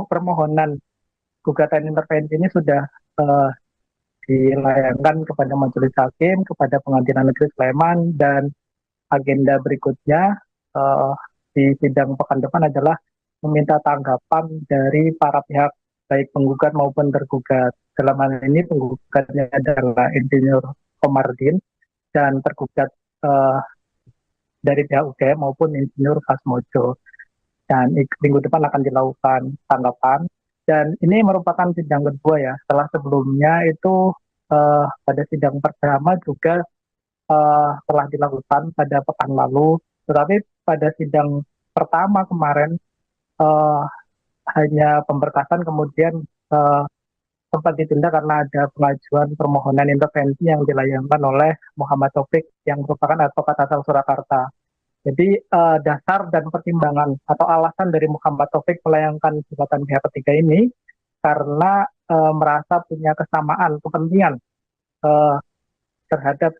B: permohonan gugatan intervensi ini sudah dilayangkan kepada Majelis Hakim, kepada Pengadilan Negeri Sleman, dan agenda berikutnya di sidang pekan depan adalah meminta tanggapan dari para pihak baik penggugat maupun tergugat. Dalam hal ini penggugatnya adalah Insinyur Komarudin dan tergugat dari pihak UGM maupun Insinyur Kasmojo. Dan minggu depan akan dilakukan tanggapan. Dan ini merupakan sidang kedua ya. Setelah sebelumnya itu pada sidang pertama juga telah dilakukan pada pekan lalu. Tetapi pada sidang pertama kemarin hanya pemberkasan, kemudian sempat ditunda karena ada pengajuan permohonan intervensi yang dilayangkan oleh Muhammad Taufik yang merupakan advokat asal Surakarta. Jadi dasar dan pertimbangan atau alasan dari Muhammad Taufik melayangkan gugatan pihak ketiga ini karena merasa punya kesamaan kepentingan eh, terhadap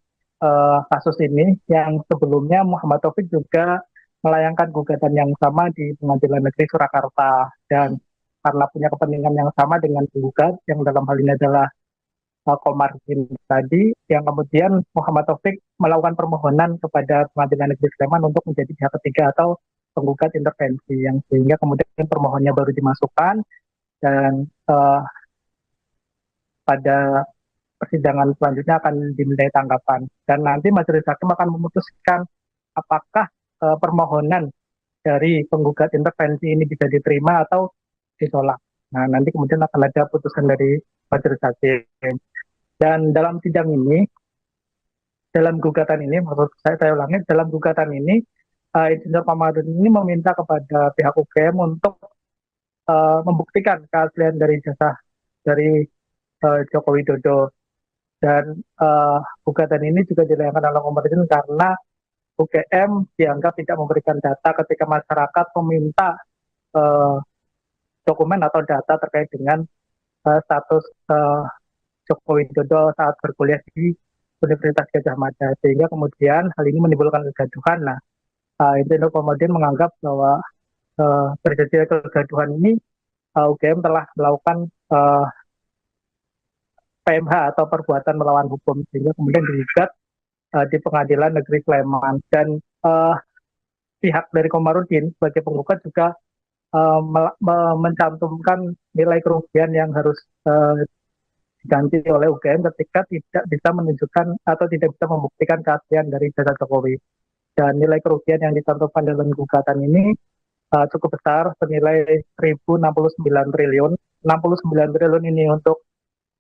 B: kasus ini yang sebelumnya Muhammad Taufik juga melayangkan gugatan yang sama di Pengadilan Negeri Surakarta dan karena punya kepentingan yang sama dengan penggugat yang dalam hal ini adalah Komarudin tadi, yang kemudian Muhammad Taufik melakukan permohonan kepada Pengadilan Negeri Sleman untuk menjadi pihak ketiga atau penggugat intervensi, yang sehingga kemudian permohonannya baru dimasukkan dan pada persidangan selanjutnya akan dimintai tanggapan. Dan nanti majelis hakim akan memutuskan apakah permohonan dari penggugat intervensi ini bisa diterima atau ditolak. Nah, nanti kemudian akan ada putusan dari majelis hakim. Dan dalam sidang ini, dalam gugatan ini, maksud saya ulangi, dalam gugatan ini, Insinyur Komarudin ini meminta kepada pihak UGM untuk membuktikan keaslian dari jasa dari Joko Widodo. Dan gugatan ini juga dilayangkan oleh Komarudin karena UGM dianggap tidak memberikan data ketika masyarakat meminta dokumen atau data terkait dengan status Joko Widodo saat berkuliah di Universitas Gadjah Mada, sehingga kemudian hal ini menimbulkan kegaduhan. Nah, Insinyur Komarudin menganggap bahwa terjadi kegaduhan ini UGM telah melakukan PMH atau perbuatan melawan hukum, sehingga kemudian digugat di Pengadilan Negeri Sleman. Dan pihak dari Komarudin sebagai penggugat juga mencantumkan nilai kerugian yang harus diganti oleh UGM ketika tidak bisa menunjukkan atau tidak bisa membuktikan keaslian dari jasa Jokowi. Dan nilai kerugian yang dicantumkan dalam gugatan ini cukup besar, senilai 1.069 triliun. 69 triliun ini untuk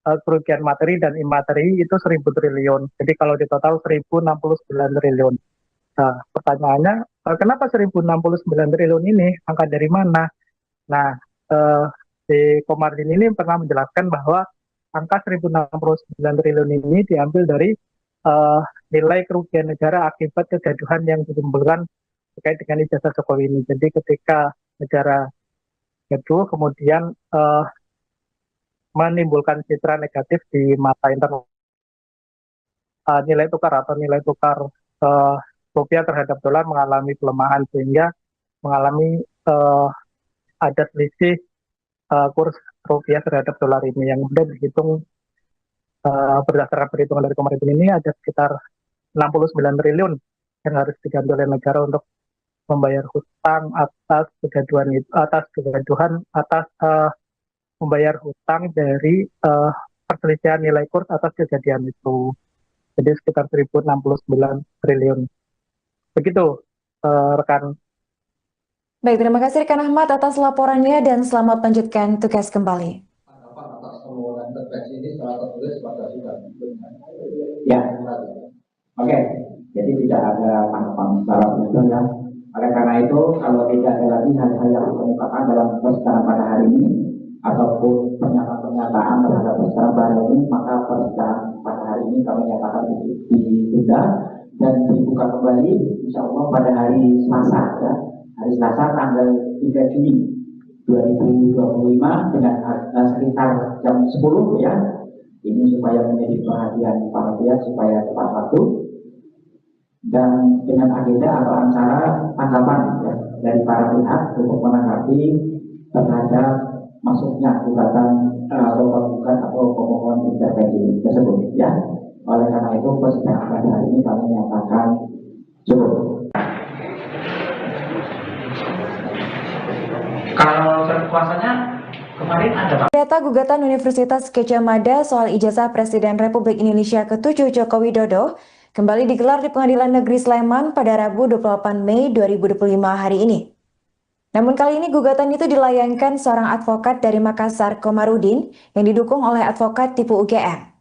B: kerugian materi dan imateri itu 1.000 triliun. Jadi kalau di total 1.069 triliun. Nah, pertanyaannya, kenapa 1.069 triliun ini? Angka dari mana? Nah, si Komarudin ini pernah menjelaskan bahwa angka 1.069 triliun ini diambil dari nilai kerugian negara akibat kegaduhan yang ditimbulkan terkait dengan ijazah Jokowi ini. Jadi ketika negara gaduh, kemudian menimbulkan citra negatif di mata internal, nilai tukar rupiah terhadap dolar mengalami pelemahan, sehingga mengalami ada selisih kurs rupiah terhadap dolar ini yang kemudian dihitung berdasarkan perhitungan dari Komarudin ini ada sekitar 69 triliun yang harus diganti oleh negara untuk membayar hutang atas membayar hutang dari perselisihan nilai kurs atas kejadian itu. Jadi sekitar 1.069 triliun. Begitu rekan.
A: Baik, terima kasih rekan Ahmad atas laporannya dan selamat melanjutkan tugas kembali.
C: Atas permohonan intervensi ini secara tertulis pada sidang. Ya, oke. Jadi tidak ada tanggapan secara benar ya. Oleh karena itu, kalau tidak ada lagi hal-hal yang dikemukakan dalam persidangan pada hari ini ataupun pernyataan-pernyataan terhadap persidangan pada hari ini, maka persidangan pada hari ini kami nyatakan ditunda dan dibuka kembali insya Allah pada hari Selasa ya. Hari Selasa tanggal 3 Juni 2025 dengan sekitar jam 10 ya. Ini supaya menjadi perhatian para pihak supaya tepat waktu dan dengan agenda atau acara tanggapan ya, dari para pihak untuk menanggapi terhadap masuknya gugatan atau pemohon intervensi tersebut ya. Oleh karena itu persidangan pada hari ini kami nyatakan cukup. Kalau kuasanya kemarin ada Pak.
A: Data gugatan Universitas Gadjah Mada soal ijazah Presiden Republik Indonesia ke-7 Joko Widodo kembali digelar di Pengadilan Negeri Sleman pada Rabu 28 Mei 2025 hari ini. Namun kali ini gugatan itu dilayangkan seorang advokat dari Makassar, Komarudin, yang didukung oleh advokat tipe UGM.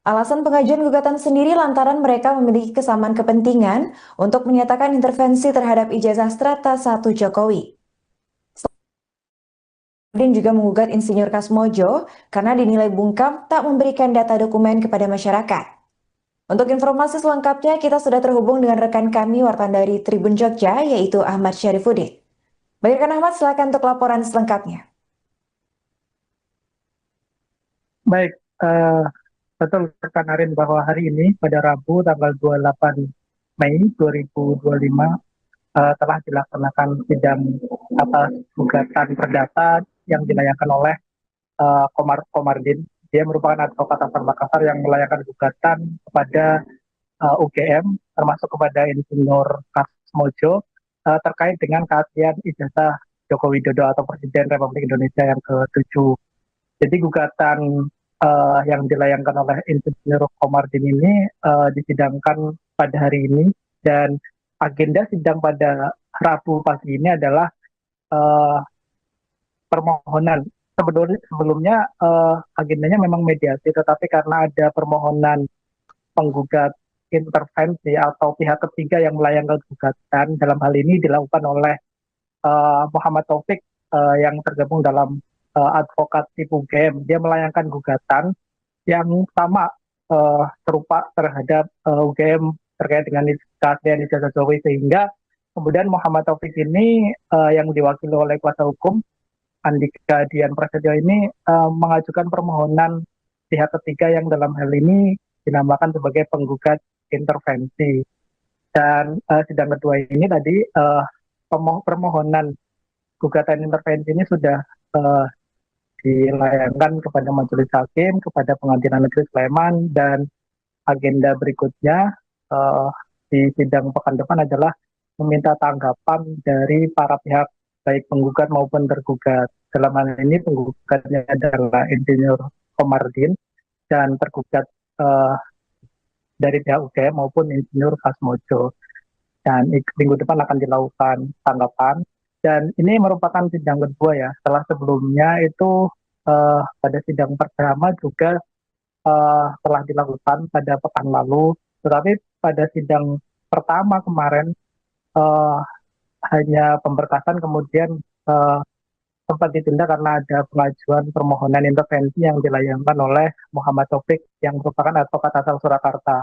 A: Alasan pengajuan gugatan sendiri lantaran mereka memiliki kesamaan kepentingan untuk menyatakan intervensi terhadap ijazah Strata 1 Jokowi. Komarudin juga menggugat Insinyur Kasmojo karena dinilai bungkam tak memberikan data dokumen kepada masyarakat. Untuk informasi selengkapnya, kita sudah terhubung dengan rekan kami wartawan dari Tribun Jogja, yaitu Ahmad Syarifuddin. Baik, rekan Ahmad, silakan untuk laporan selengkapnya.
B: Baik, eh, betul rekan Arin bahwa hari ini pada Rabu tanggal 28 Mei 2025 telah dilaksanakan sidang atas gugatan perdata yang dilayangkan oleh Komardin. Dia merupakan advokat asal Makassar yang melayangkan gugatan kepada UGM, termasuk kepada Insinyur Kasmojo, terkait dengan keaslian ijazah Joko Widodo atau Presiden Republik Indonesia yang ke-7. Jadi gugatan yang dilayangkan oleh Insinyur Komardin ini disidangkan pada hari ini, dan agenda sidang pada Rabu pagi ini adalah uh, permohonan. Sebelumnya agendanya memang mediasi, tetapi karena ada permohonan penggugat intervensi atau pihak ketiga yang melayangkan gugatan, dalam hal ini dilakukan oleh Muhammad Taufik yang tergabung dalam advokat UGM. Dia melayangkan gugatan yang sama serupa terhadap UGM terkait dengan keaslian ijazah Jokowi, sehingga kemudian Muhammad Taufik ini yang diwakili oleh kuasa hukum Andika Dian Prasetyo ini mengajukan permohonan pihak ketiga yang dalam hal ini dinamakan sebagai penggugat intervensi. Dan sidang kedua ini tadi permohonan gugatan intervensi ini sudah dilayangkan kepada Majelis Hakim, kepada Pengadilan Negeri Sleman, dan agenda berikutnya di sidang pekan depan adalah meminta tanggapan dari para pihak baik penggugat maupun tergugat. Dalam hal ini penggugatnya adalah Insinyur Komardin dan tergugat dari pihak UGM maupun Insinyur Kasmojo. Dan minggu depan akan dilakukan tanggapan. Dan ini merupakan sidang kedua ya. Setelah sebelumnya itu pada sidang pertama juga telah dilakukan pada pekan lalu. Tetapi pada sidang pertama kemarin hanya pemberkasan, kemudian sempat ditunda karena ada pengajuan permohonan intervensi yang dilayangkan oleh Muhammad Taufik yang merupakan advokat asal Surakarta.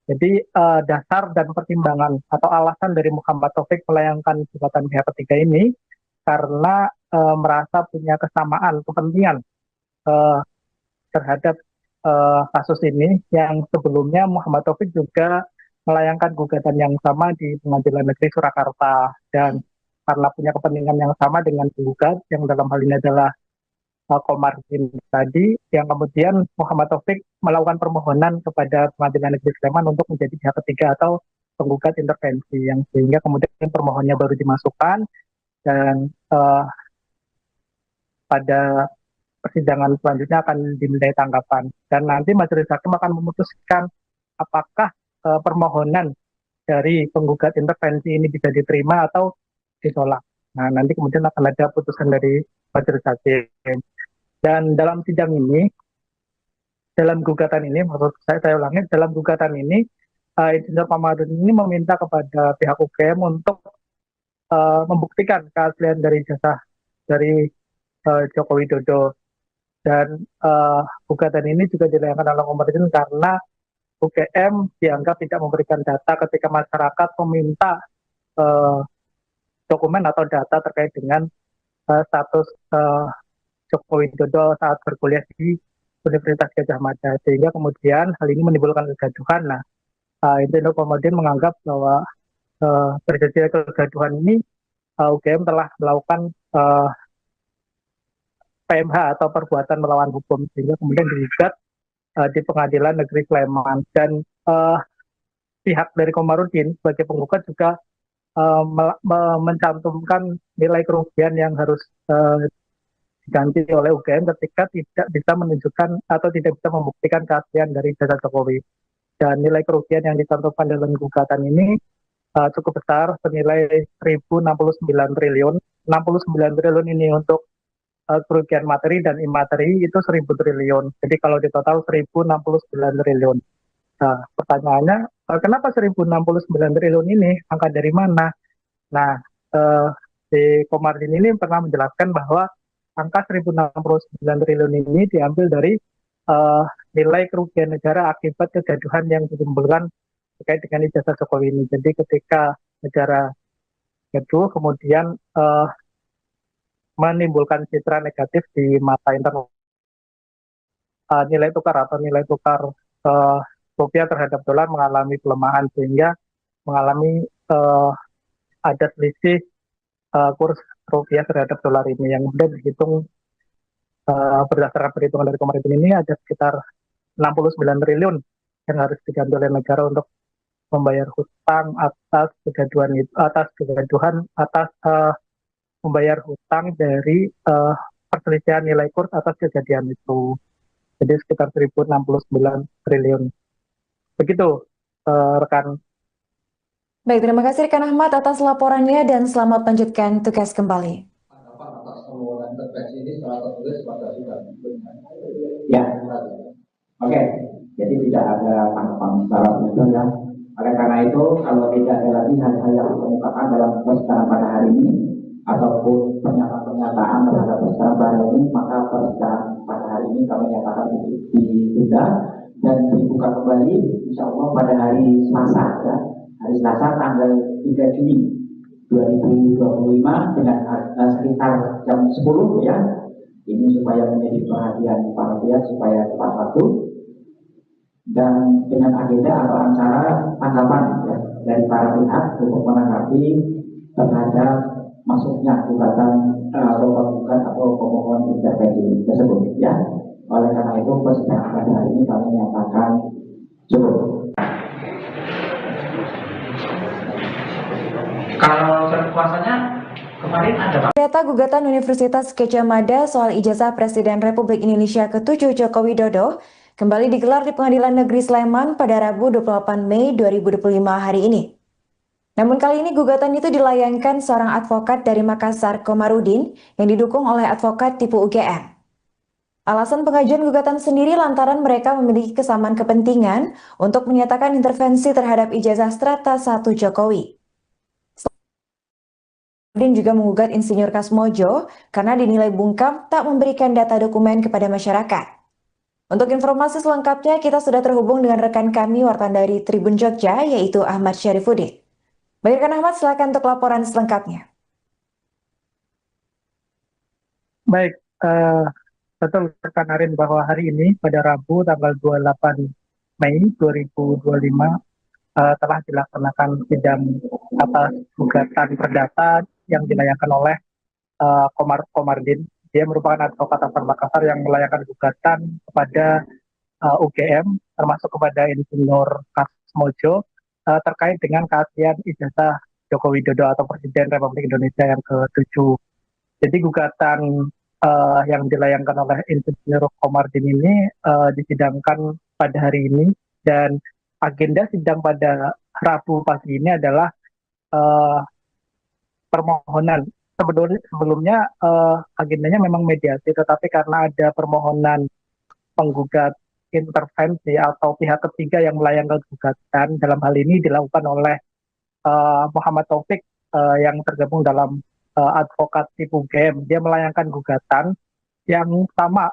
B: Jadi dasar dan pertimbangan atau alasan dari Muhammad Taufik melayangkan gugatan pihak ketiga ini karena merasa punya kesamaan kepentingan terhadap kasus ini, yang sebelumnya Muhammad Taufik juga melayangkan gugatan yang sama di Pengadilan Negeri Surakarta, dan karena punya kepentingan yang sama dengan penggugat yang dalam hal ini adalah Komardin tadi, yang kemudian Muhammad Taufik melakukan permohonan kepada Pengadilan Negeri Sleman untuk menjadi pihak ketiga atau penggugat intervensi, yang sehingga kemudian permohonannya baru dimasukkan, dan pada persidangan selanjutnya akan dimintai tanggapan, dan nanti majelis hakim akan memutuskan apakah permohonan dari penggugat intervensi ini bisa diterima atau ditolak. Nah, nanti kemudian akan ada putusan dari majelis hakim. Dan dalam sidang ini, dalam gugatan ini, maksud saya ulangi, dalam gugatan ini, Insinyur Komardin ini meminta kepada pihak UGM untuk membuktikan keaslian dari ijazah dari Joko Widodo. Dan gugatan ini juga dilayangkan oleh Komardin karena UGM dianggap tidak memberikan data ketika masyarakat meminta dokumen atau data terkait dengan status Joko Widodo saat berkuliah di Universitas Gadjah Mada, sehingga kemudian hal ini menimbulkan kegaduhan. Nah, Insinyur Komardin menganggap bahwa terjadi kegaduhan ini UGM telah melakukan PMH atau perbuatan melawan hukum, sehingga kemudian digugat di Pengadilan Negeri Sleman. Dan pihak dari Komardin sebagai penggugat juga mencantumkan nilai kerugian yang harus diganti oleh UGM ketika tidak bisa menunjukkan atau tidak bisa membuktikan keaslian dari ijazah Jokowi. Dan nilai kerugian yang dicantumkan dalam gugatan ini cukup besar, senilai 1.069 triliun. 69 triliun ini untuk kerugian materi, dan imateri itu 1.000 triliun. Jadi kalau di total 1.069 triliun. Nah, pertanyaannya, kenapa 1.069 triliun ini? Angka dari mana? Nah, si Komardin ini pernah menjelaskan bahwa angka 1.069 triliun ini diambil dari nilai kerugian negara akibat kegaduhan yang ditimbulkan terkait dengan ijazah Jokowi ini. Jadi ketika negara gaduh kemudian menimbulkan citra negatif di mata internal, nilai tukar rupiah terhadap dolar mengalami pelemahan sehingga mengalami ada selisih kurs rupiah terhadap dolar ini yang kemudian dihitung berdasarkan perhitungan dari kemarin ini ada sekitar 69 triliun yang harus diganti oleh negara untuk membayar hutang atas kegaduhan membayar hutang dari perselisihan nilai kurs atas kejadian itu. Jadi sekitar 1.069 triliun. Begitu rekan.
A: Baik, terima kasih rekan Ahmad atas laporannya dan selamat melanjutkan tugas kembali.
C: Atas permohonan intervensi ini secara tertulis pada sudah ya. Oke, jadi tidak ada tanggapan secara betul ya. Oleh karena itu, kalau tidak ada lagi hal-hal yang dikemukakan dalam persidangan pada hari ini ataupun pernyataan terhadap persidangan pada hari ini, maka persidangan pada hari ini kami nyatakan ditunda dan dibuka kembali insya Allah pada hari Selasa ya. Hari Selasa tanggal 3 Juni 2025 dengan sekitar jam 10 ya. Ini supaya menjadi perhatian para pihak supaya tepat waktu dan dengan agenda atau acara tanggapan ya, dari para pihak untuk menanggapi terhadap masuknya gugatan atau penggugat atau pemohon intervensi tersebut ya. Oleh karena itu persidangan pada hari ini kami nyatakan cukup. Kalau kuasanya kemarin ada
A: Data gugatan Universitas Gadjah Mada soal ijazah Presiden Republik Indonesia ke-7 Joko Widodo kembali digelar di Pengadilan Negeri Sleman pada Rabu 28 Mei 2025 hari ini. Namun kali ini gugatan itu dilayangkan seorang advokat dari Makassar, Komarudin, yang didukung oleh advokat tipe UGM. Alasan pengajuan gugatan sendiri lantaran mereka memiliki kesamaan kepentingan untuk menyatakan intervensi terhadap ijazah Strata 1 Jokowi. Komarudin juga menggugat Insinyur Kasmojo karena dinilai bungkam tak memberikan data dokumen kepada masyarakat. Untuk informasi selengkapnya, kita sudah terhubung dengan rekan kami wartawan dari Tribun Jogja, yaitu Ahmad Syarifuddin. Baik, rekan Ahmad, silakan untuk laporan selengkapnya.
B: Baik, betul rekan Arin bahwa hari ini pada Rabu tanggal 28 Mei 2025 telah dilaksanakan sidang atas gugatan perdata yang dilayangkan oleh Komarudin. Dia merupakan advokat asal Makassar yang melayangkan gugatan kepada UGM, termasuk kepada Insinyur Kasmojo, terkait dengan keaslian ijazah Joko Widodo atau Presiden Republik Indonesia yang ke-7. Jadi gugatan yang dilayangkan oleh Insinyur Komarudin ini disidangkan pada hari ini, dan agenda sidang pada Rabu pagi ini adalah permohonan. Sebelumnya agendanya memang mediasi, tetapi karena ada permohonan penggugat intervensi atau pihak ketiga yang melayangkan gugatan, dalam hal ini dilakukan oleh Muhammad Taufik yang tergabung dalam advokat tipe UGM. Dia melayangkan gugatan yang sama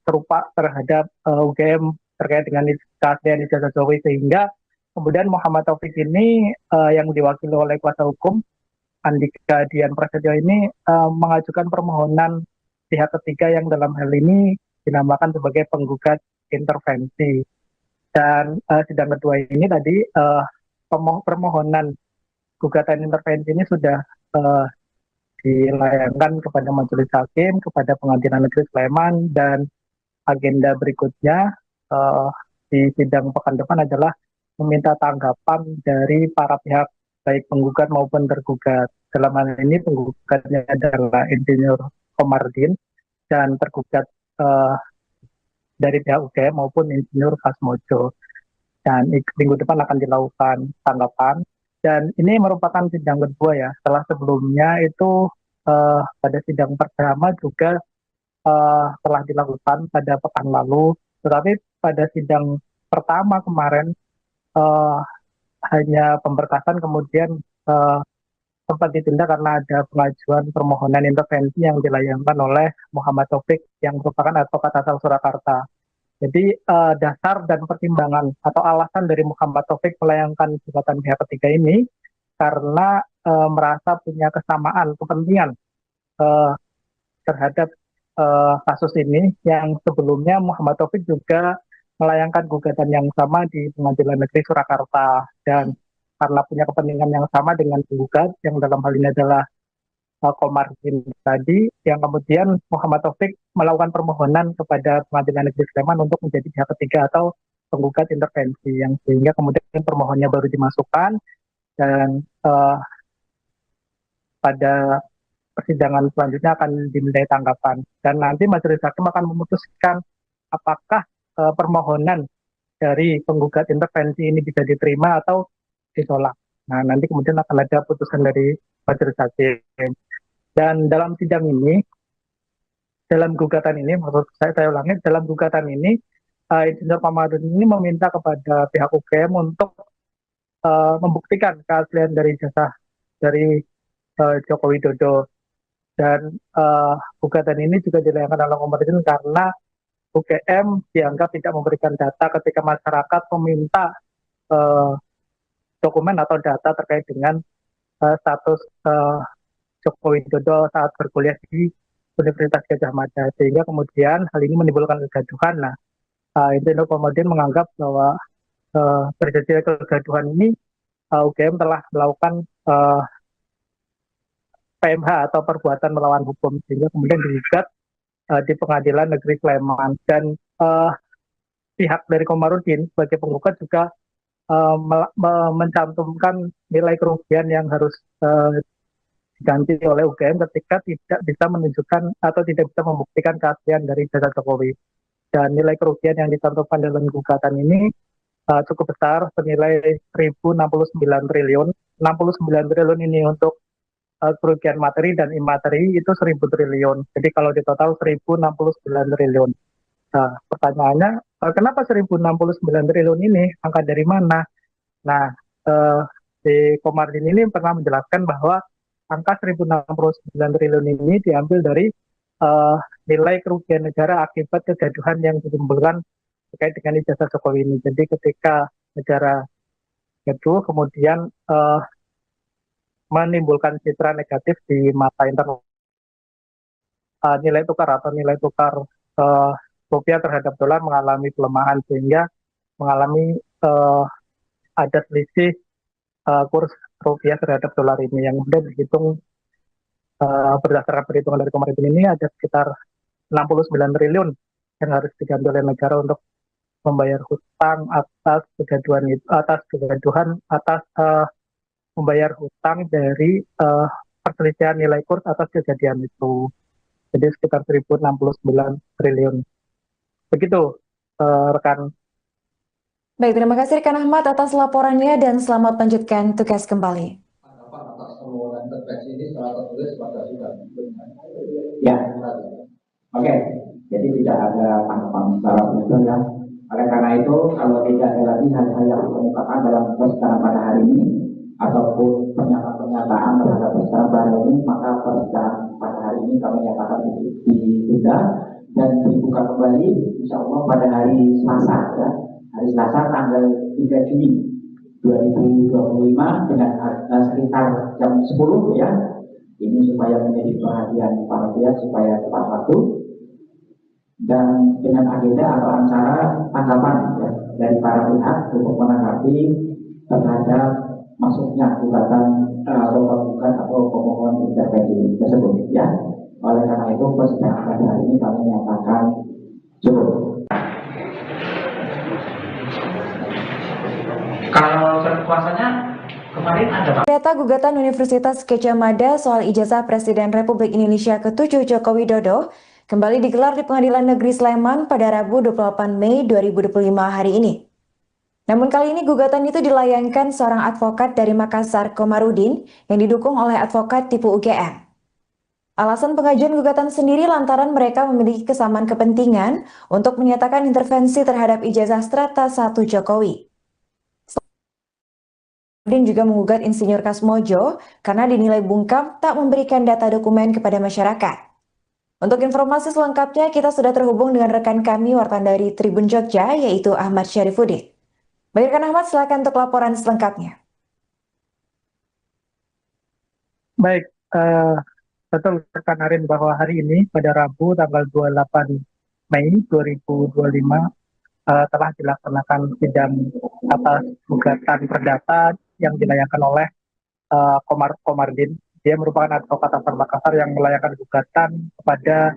B: serupa terhadap UGM terkait dengan keaslian ijazah Jokowi, sehingga kemudian Muhammad Taufik ini yang diwakili oleh kuasa hukum Andika Dian Prasetyo ini mengajukan permohonan pihak ketiga yang dalam hal ini dinamakan sebagai penggugat intervensi. Dan sidang kedua ini tadi permohonan gugatan intervensi ini sudah dilayangkan kepada Majelis Hakim, kepada Pengadilan Negeri Sleman, dan agenda berikutnya di sidang pekan depan adalah meminta tanggapan dari para pihak baik penggugat maupun tergugat. Dalam hal ini penggugatnya adalah Insinyur Komarudin dan tergugat dari pihak UGM maupun Insinyur Kasmojo. Dan minggu depan akan dilakukan tanggapan. Dan ini merupakan sidang kedua ya. Setelah sebelumnya itu pada sidang pertama juga telah dilakukan pada pekan lalu. Tetapi pada sidang pertama kemarin hanya pemberkasan, kemudian sempat ditunda karena ada pengajuan permohonan intervensi yang dilayangkan oleh Muhammad Taufik yang merupakan advokat asal Surakarta. Jadi dasar dan pertimbangan atau alasan dari Muhammad Taufik melayangkan gugatan pihak ketiga ini karena merasa punya kesamaan kepentingan eh, terhadap kasus ini yang sebelumnya Muhammad Taufik juga melayangkan gugatan yang sama di Pengadilan Negeri Surakarta dan karena punya kepentingan yang sama dengan penggugat yang dalam hal ini adalah Komarudin tadi, yang kemudian Muhammad Taufik melakukan permohonan kepada Pengadilan Negeri Sleman untuk menjadi pihak ketiga atau penggugat intervensi, yang sehingga kemudian permohonannya baru dimasukkan dan pada persidangan selanjutnya akan dimintai tanggapan. Dan nanti majelis hakim akan memutuskan apakah permohonan dari penggugat intervensi ini bisa diterima atau ditolak. Nah, nanti kemudian akan ada putusan dari majelis hakim. Dan dalam sidang ini, dalam gugatan ini, maksud saya ulangi, dalam gugatan ini, Insinyur Komarudin ini meminta kepada pihak UGM untuk membuktikan keaslian dari jasa dari Joko Widodo. Dan gugatan ini juga dilayangkan oleh Komarudin karena UGM dianggap tidak memberikan data ketika masyarakat meminta dokumen atau data terkait dengan status Joko Widodo saat berkuliah di Universitas Gadjah Mada, sehingga kemudian hal ini menimbulkan kegaduhan. Nah, Insinyur Komarudin menganggap bahwa terjadi kegaduhan ini UGM telah melakukan PMH atau perbuatan melawan hukum, sehingga kemudian digugat di Pengadilan Negeri Sleman. Dan pihak dari Komarudin sebagai penggugat juga mencantumkan nilai kerugian yang harus diganti oleh UGM ketika tidak bisa menunjukkan atau tidak bisa membuktikan keaslian dari jasa Jokowi. Dan nilai kerugian yang dicantumkan dalam gugatan ini cukup besar, senilai 1.069 triliun. 69 triliun ini untuk kerugian materi dan imateri itu 1.000 triliun. Jadi kalau di total 1.069 triliun. Nah, pertanyaannya, kenapa 1.069 triliun ini? Angka dari mana? Nah, di Komarudin ini pernah menjelaskan bahwa angka 1.069 triliun ini diambil dari nilai kerugian negara akibat kegaduhan yang ditimbulkan terkait dengan ijazah Jokowi ini. Jadi ketika negara gaduh, kemudian menimbulkan citra negatif di mata internal. Nilai tukar atau nilai tukar rupiah terhadap dolar mengalami pelemahan, sehingga mengalami ada selisih kurs rupiah terhadap dolar ini yang kemudian dihitung berdasarkan perhitungan dari Komarudin ini ada sekitar 69 triliun yang harus diganti oleh negara untuk membayar hutang atas kegaduhan membayar hutang dari perselisihan nilai kurs atas kejadian itu. Jadi sekitar 1.069 triliun. Begitu rekan.
A: Baik, terima kasih rekan Ahmad atas laporannya dan selamat melanjutkan tugas kembali.
C: Atas permohonan intervensi ini secara tertulis pada sidang. Ya, oke. Jadi tidak ada tanggapan secara betul ya. Oleh karena itu, kalau tidak ada lagi hal-hal yang dikemukakan dalam persidangan pada hari ini ataupun pernyataan terhadap persidangan pada hari ini, maka persidangan pada hari ini kami nyatakan ditunda dan dibuka kembali insya Allah pada hari Selasa ya. Hari Selasa tanggal 3 Juni 2025 dengan sekitar jam 10 ya. Ini supaya menjadi perhatian para pihak supaya tepat waktu dan dengan agenda atau acara tanggapan ya, dari para pihak untuk menanggapi terhadap masuknya gugatan atau pemohon intervensi tersebut ya. Oleh karena itu persidangan pada hari ini kami nyatakan cukup. Kalau kuasanya kemarin ada
A: Data gugatan Universitas Gadjah Mada soal ijazah Presiden Republik Indonesia ke-7 Joko Widodo kembali digelar di Pengadilan Negeri Sleman pada Rabu 28 Mei 2025 hari ini. Namun kali ini gugatan itu dilayangkan seorang advokat dari Makassar, Komarudin, yang didukung oleh advokat tipu UGM. Alasan pengajuan gugatan sendiri lantaran mereka memiliki kesamaan kepentingan untuk menyatakan intervensi terhadap ijazah Strata 1 Jokowi. Komarudin juga menggugat Insinyur Kasmojo karena dinilai bungkam tak memberikan data dokumen kepada masyarakat. Untuk informasi selengkapnya, kita sudah terhubung dengan rekan kami wartawan dari Tribun Jogja, yaitu Ahmad Syarifuddin. Baik, rekan Ahmad, silakan untuk laporan selengkapnya.
B: Baik, betul rekan Arin bahwa hari ini pada Rabu tanggal 28 Mei 2025 telah dilaksanakan sidang atas gugatan perdata yang dilayangkan oleh Komardin. Dia merupakan advokat asal Makassar yang melayangkan gugatan kepada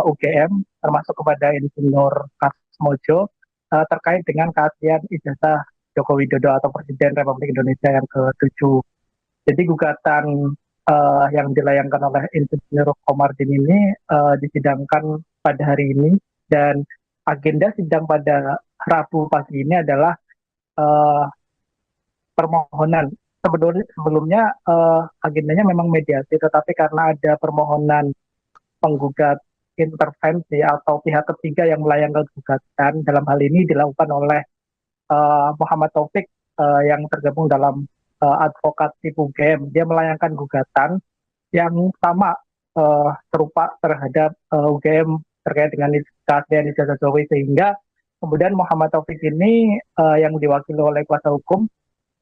B: UGM, termasuk kepada Insinyur Kasmojo, terkait dengan keaslian ijazah Joko Widodo atau Presiden Republik Indonesia yang ke-7. Jadi gugatan yang dilayangkan oleh Insinyur Komardin ini disidangkan pada hari ini, dan agenda sidang pada Rabu pagi ini adalah uh, permohonan. Sebelumnya agendanya memang mediasi, tetapi karena ada permohonan penggugat intervensi atau pihak ketiga yang melayangkan gugatan, dalam hal ini dilakukan oleh Muhammad Taufik yang tergabung dalam advokat tipu game. Dia melayangkan gugatan yang sama, serupa terhadap UGM terkait dengan keaslian ijazah Jokowi, sehingga kemudian Muhammad Taufik ini yang diwakili oleh kuasa hukum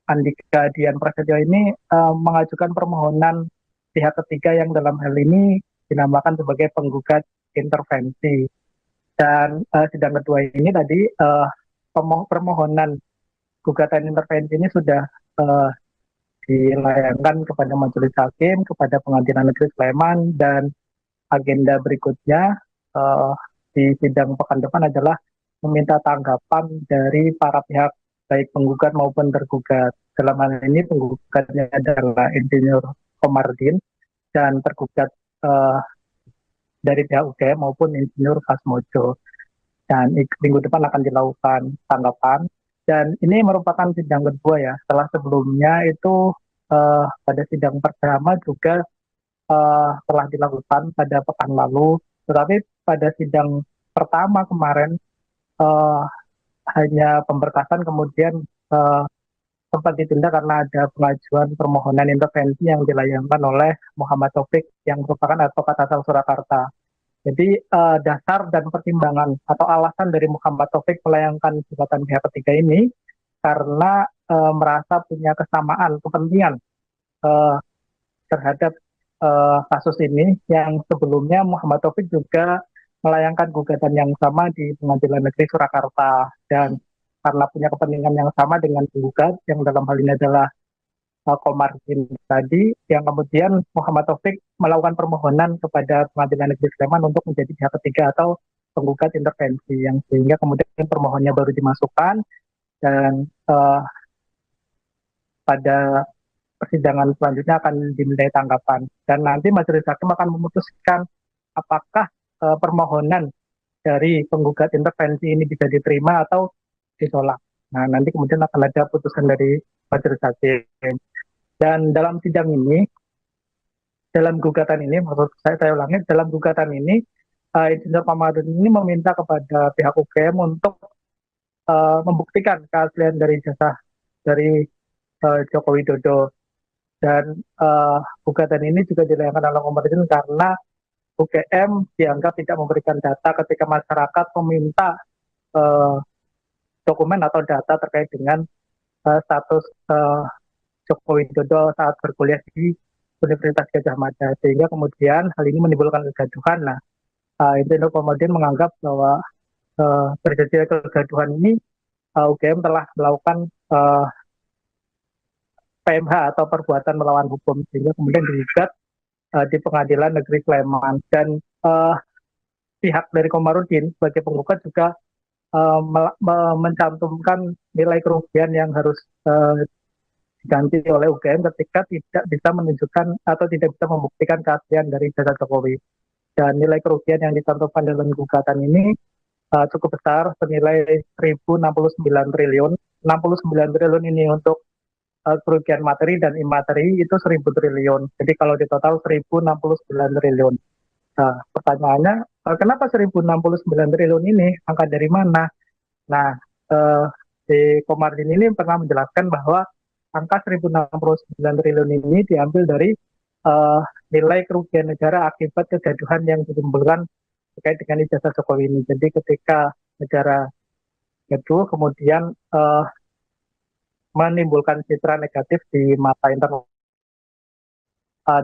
B: Andika Dian Prasetyo ini mengajukan permohonan pihak ketiga yang dalam hal ini dinamakan sebagai penggugat intervensi. Dan sidang kedua ini tadi permohonan gugatan intervensi ini sudah dilayangkan kepada Majelis Hakim, kepada Pengadilan Negeri Sleman, dan agenda berikutnya di sidang pekan depan adalah meminta tanggapan dari para pihak baik penggugat maupun tergugat. Dalam hal ini penggugatnya adalah Insinyur Komardin dan tergugat dari pihak UGM maupun Insinyur Kasmojo. Dan minggu depan akan dilakukan tanggapan. Dan ini merupakan sidang kedua ya. Setelah sebelumnya itu pada sidang pertama juga telah dilakukan pada pekan lalu. Tetapi pada sidang pertama kemarin hanya pemberkasan, kemudian sempat ditunda karena ada pengajuan permohonan intervensi yang dilayangkan oleh Muhammad Taufik yang merupakan advokat asal Surakarta. Jadi dasar dan pertimbangan atau alasan dari Muhammad Taufik melayangkan gugatan pihak ketiga ini karena merasa punya kesamaan kepentingan terhadap kasus ini, yang sebelumnya Muhammad Taufik juga melayangkan gugatan yang sama di Pengadilan Negeri Surakarta, dan karena punya kepentingan yang sama dengan penggugat yang dalam hal ini adalah Komardin tadi, yang kemudian Muhammad Taufik melakukan permohonan kepada Pengadilan Negeri Sleman untuk menjadi pihak ketiga atau penggugat intervensi, yang sehingga kemudian permohonannya baru dimasukkan, dan pada persidangan selanjutnya akan dimintai tanggapan, dan nanti Majelis Hakim akan memutuskan apakah permohonan dari penggugat intervensi ini bisa diterima atau ditolak. Nah, nanti kemudian akan ada putusan dari Majelis Hakim. Dan dalam sidang ini, dalam gugatan ini, maksud saya ulangi, dalam gugatan ini, Insinyur Komardin ini meminta kepada pihak UGM untuk membuktikan keaslian dari jasa dari Joko Widodo. Dan gugatan ini juga dilayangkan oleh Komardin karena UGM dianggap tidak memberikan data ketika masyarakat meminta dokumen atau data terkait dengan status Joko Widodo saat berkuliah di Universitas Gadjah Mada, sehingga kemudian hal ini menimbulkan kegaduhan. Nah, Insinyur Komardin menganggap bahwa terjadi kegaduhan ini UGM telah melakukan PMH atau perbuatan melawan hukum, sehingga kemudian digugat di Pengadilan Negeri Sleman. Dan pihak dari Komardin sebagai penggugat juga mencantumkan nilai kerugian yang harus diganti oleh UGM ketika tidak bisa menunjukkan atau tidak bisa membuktikan keaslian dari jasa Jokowi. Dan nilai kerugian yang dicantumkan dalam gugatan ini cukup besar, senilai 1.069 triliun. 69 triliun ini untuk kerugian materi, dan imateri itu 1.000 triliun. Jadi kalau di total 1.069 triliun. Nah, pertanyaannya, kenapa 1.069 triliun ini? Angka dari mana? Nah, di Komardin ini pernah menjelaskan bahwa angka 1.069 triliun ini diambil dari eh, nilai kerugian negara akibat kegaduhan yang ditimbulkan terkait dengan ijazah Jokowi ini. Jadi ketika negara gaduh kemudian menimbulkan citra negatif di mata internasional,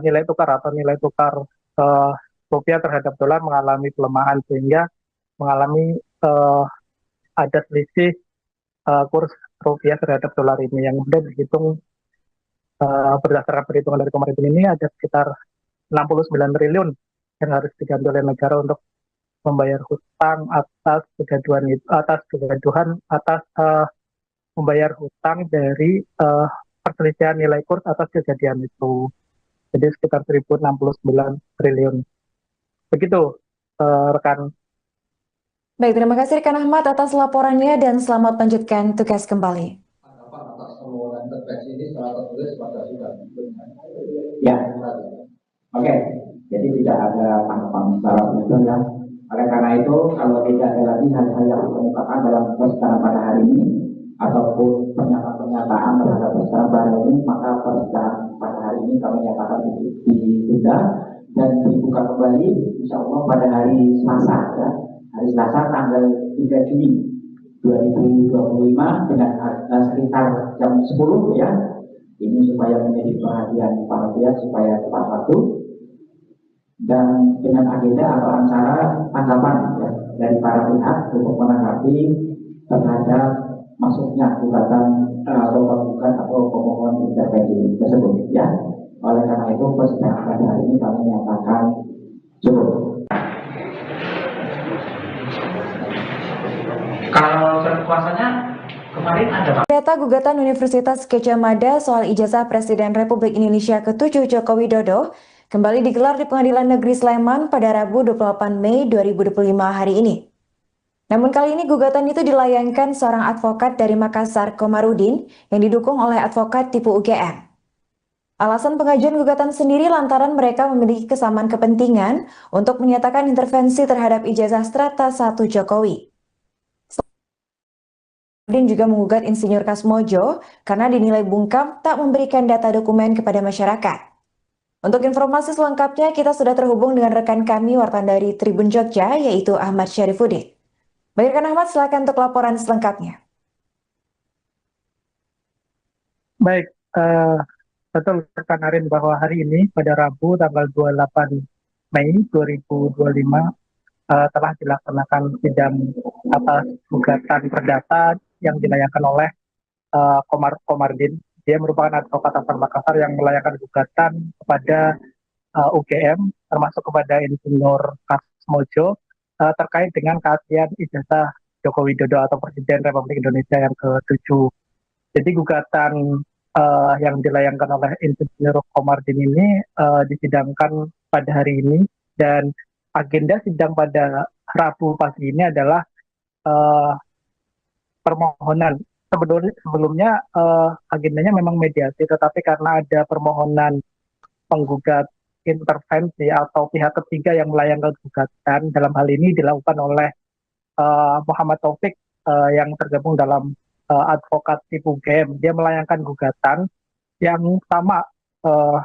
B: nilai tukar atau nilai tukar eh, rupiah terhadap dolar mengalami pelemahan sehingga mengalami ada selisih kurs rupiah terhadap dolar ini yang kemudian dihitung berdasarkan perhitungan dari kemarin ini ada sekitar 69 triliun yang harus diganti oleh negara untuk membayar hutang atas kegaduhan atas membayar hutang dari perselisihan nilai kurs atas kejadian itu. Jadi sekitar 1069 triliun. Begitu rekan.
A: Baik, terima kasih rekan Ahmad atas laporannya dan selamat melanjutkan tugas kembali.
C: Tanggapan atas permohonan intervensi ini secara tertulis pada sidang. Ya, oke. Jadi tidak ada tanggapan secara tertulis ya. Oleh karena itu, kalau tidak ada lagi hal-hal yang dikemukakan dalam persidangan pada hari ini ataupun pernyataan-pernyataan terhadap persidangan pada hari ini, maka persidangan pada hari ini kami nyatakan ditunda dan dibuka kembali insya Allah pada hari Selasa ya. Hari Selasa tanggal 3 Juni 2025 dengan sekitar jam 10 ya. Ini supaya menjadi perhatian para pihak supaya tepat waktu dan dengan agenda atau acara tanggapan ya, dari para pihak untuk menanggapi terhadap masuknya gugatan atau pemohon intervensi tersebut ya. Oleh karena itu persidangan pada hari ini kami nyatakan cukup. Kalau kuasanya kemarin ada Pak.
A: Data gugatan Universitas Gadjah Mada soal ijazah Presiden Republik Indonesia ke-7 Joko Widodo kembali digelar di Pengadilan Negeri Sleman pada Rabu 28 Mei 2025 hari ini. Namun kali ini gugatan itu dilayangkan seorang advokat dari Makassar, Komarudin, yang didukung oleh advokat tipe UGM. Alasan pengajuan gugatan sendiri lantaran mereka memiliki kesamaan kepentingan untuk menyatakan intervensi terhadap ijazah Strata 1 Jokowi. Komarudin juga menggugat Insinyur Kasmojo karena dinilai bungkam tak memberikan data dokumen kepada masyarakat. Untuk informasi selengkapnya, kita sudah terhubung dengan rekan kami wartawan dari Tribun Jogja, yaitu Ahmad Syarifuddin. Baik rekan Ahmad, silakan untuk laporan selengkapnya.
B: Baik, betul rekan Arin bahwa hari ini pada Rabu tanggal 28 Mei 2025 telah dilaksanakan sidang atas gugatan perdata yang dilayangkan oleh Komardin. Dia merupakan advokat asal Makassar yang melayangkan gugatan kepada UGM, termasuk kepada Insinyur Kasmojo, terkait dengan keaslian ijazah Joko Widodo atau Presiden Republik Indonesia yang ke-7. Jadi gugatan yang dilayangkan oleh Insinyur Komardin ini disidangkan pada hari ini, dan agenda sidang pada Rabu pagi ini adalah permohonan. Sebelumnya agendanya memang mediasi, tetapi karena ada permohonan penggugat intervensi atau pihak ketiga yang melayangkan gugatan, dalam hal ini dilakukan oleh Muhammad Taufik yang tergabung dalam advokat tipe UGM. Dia melayangkan gugatan yang sama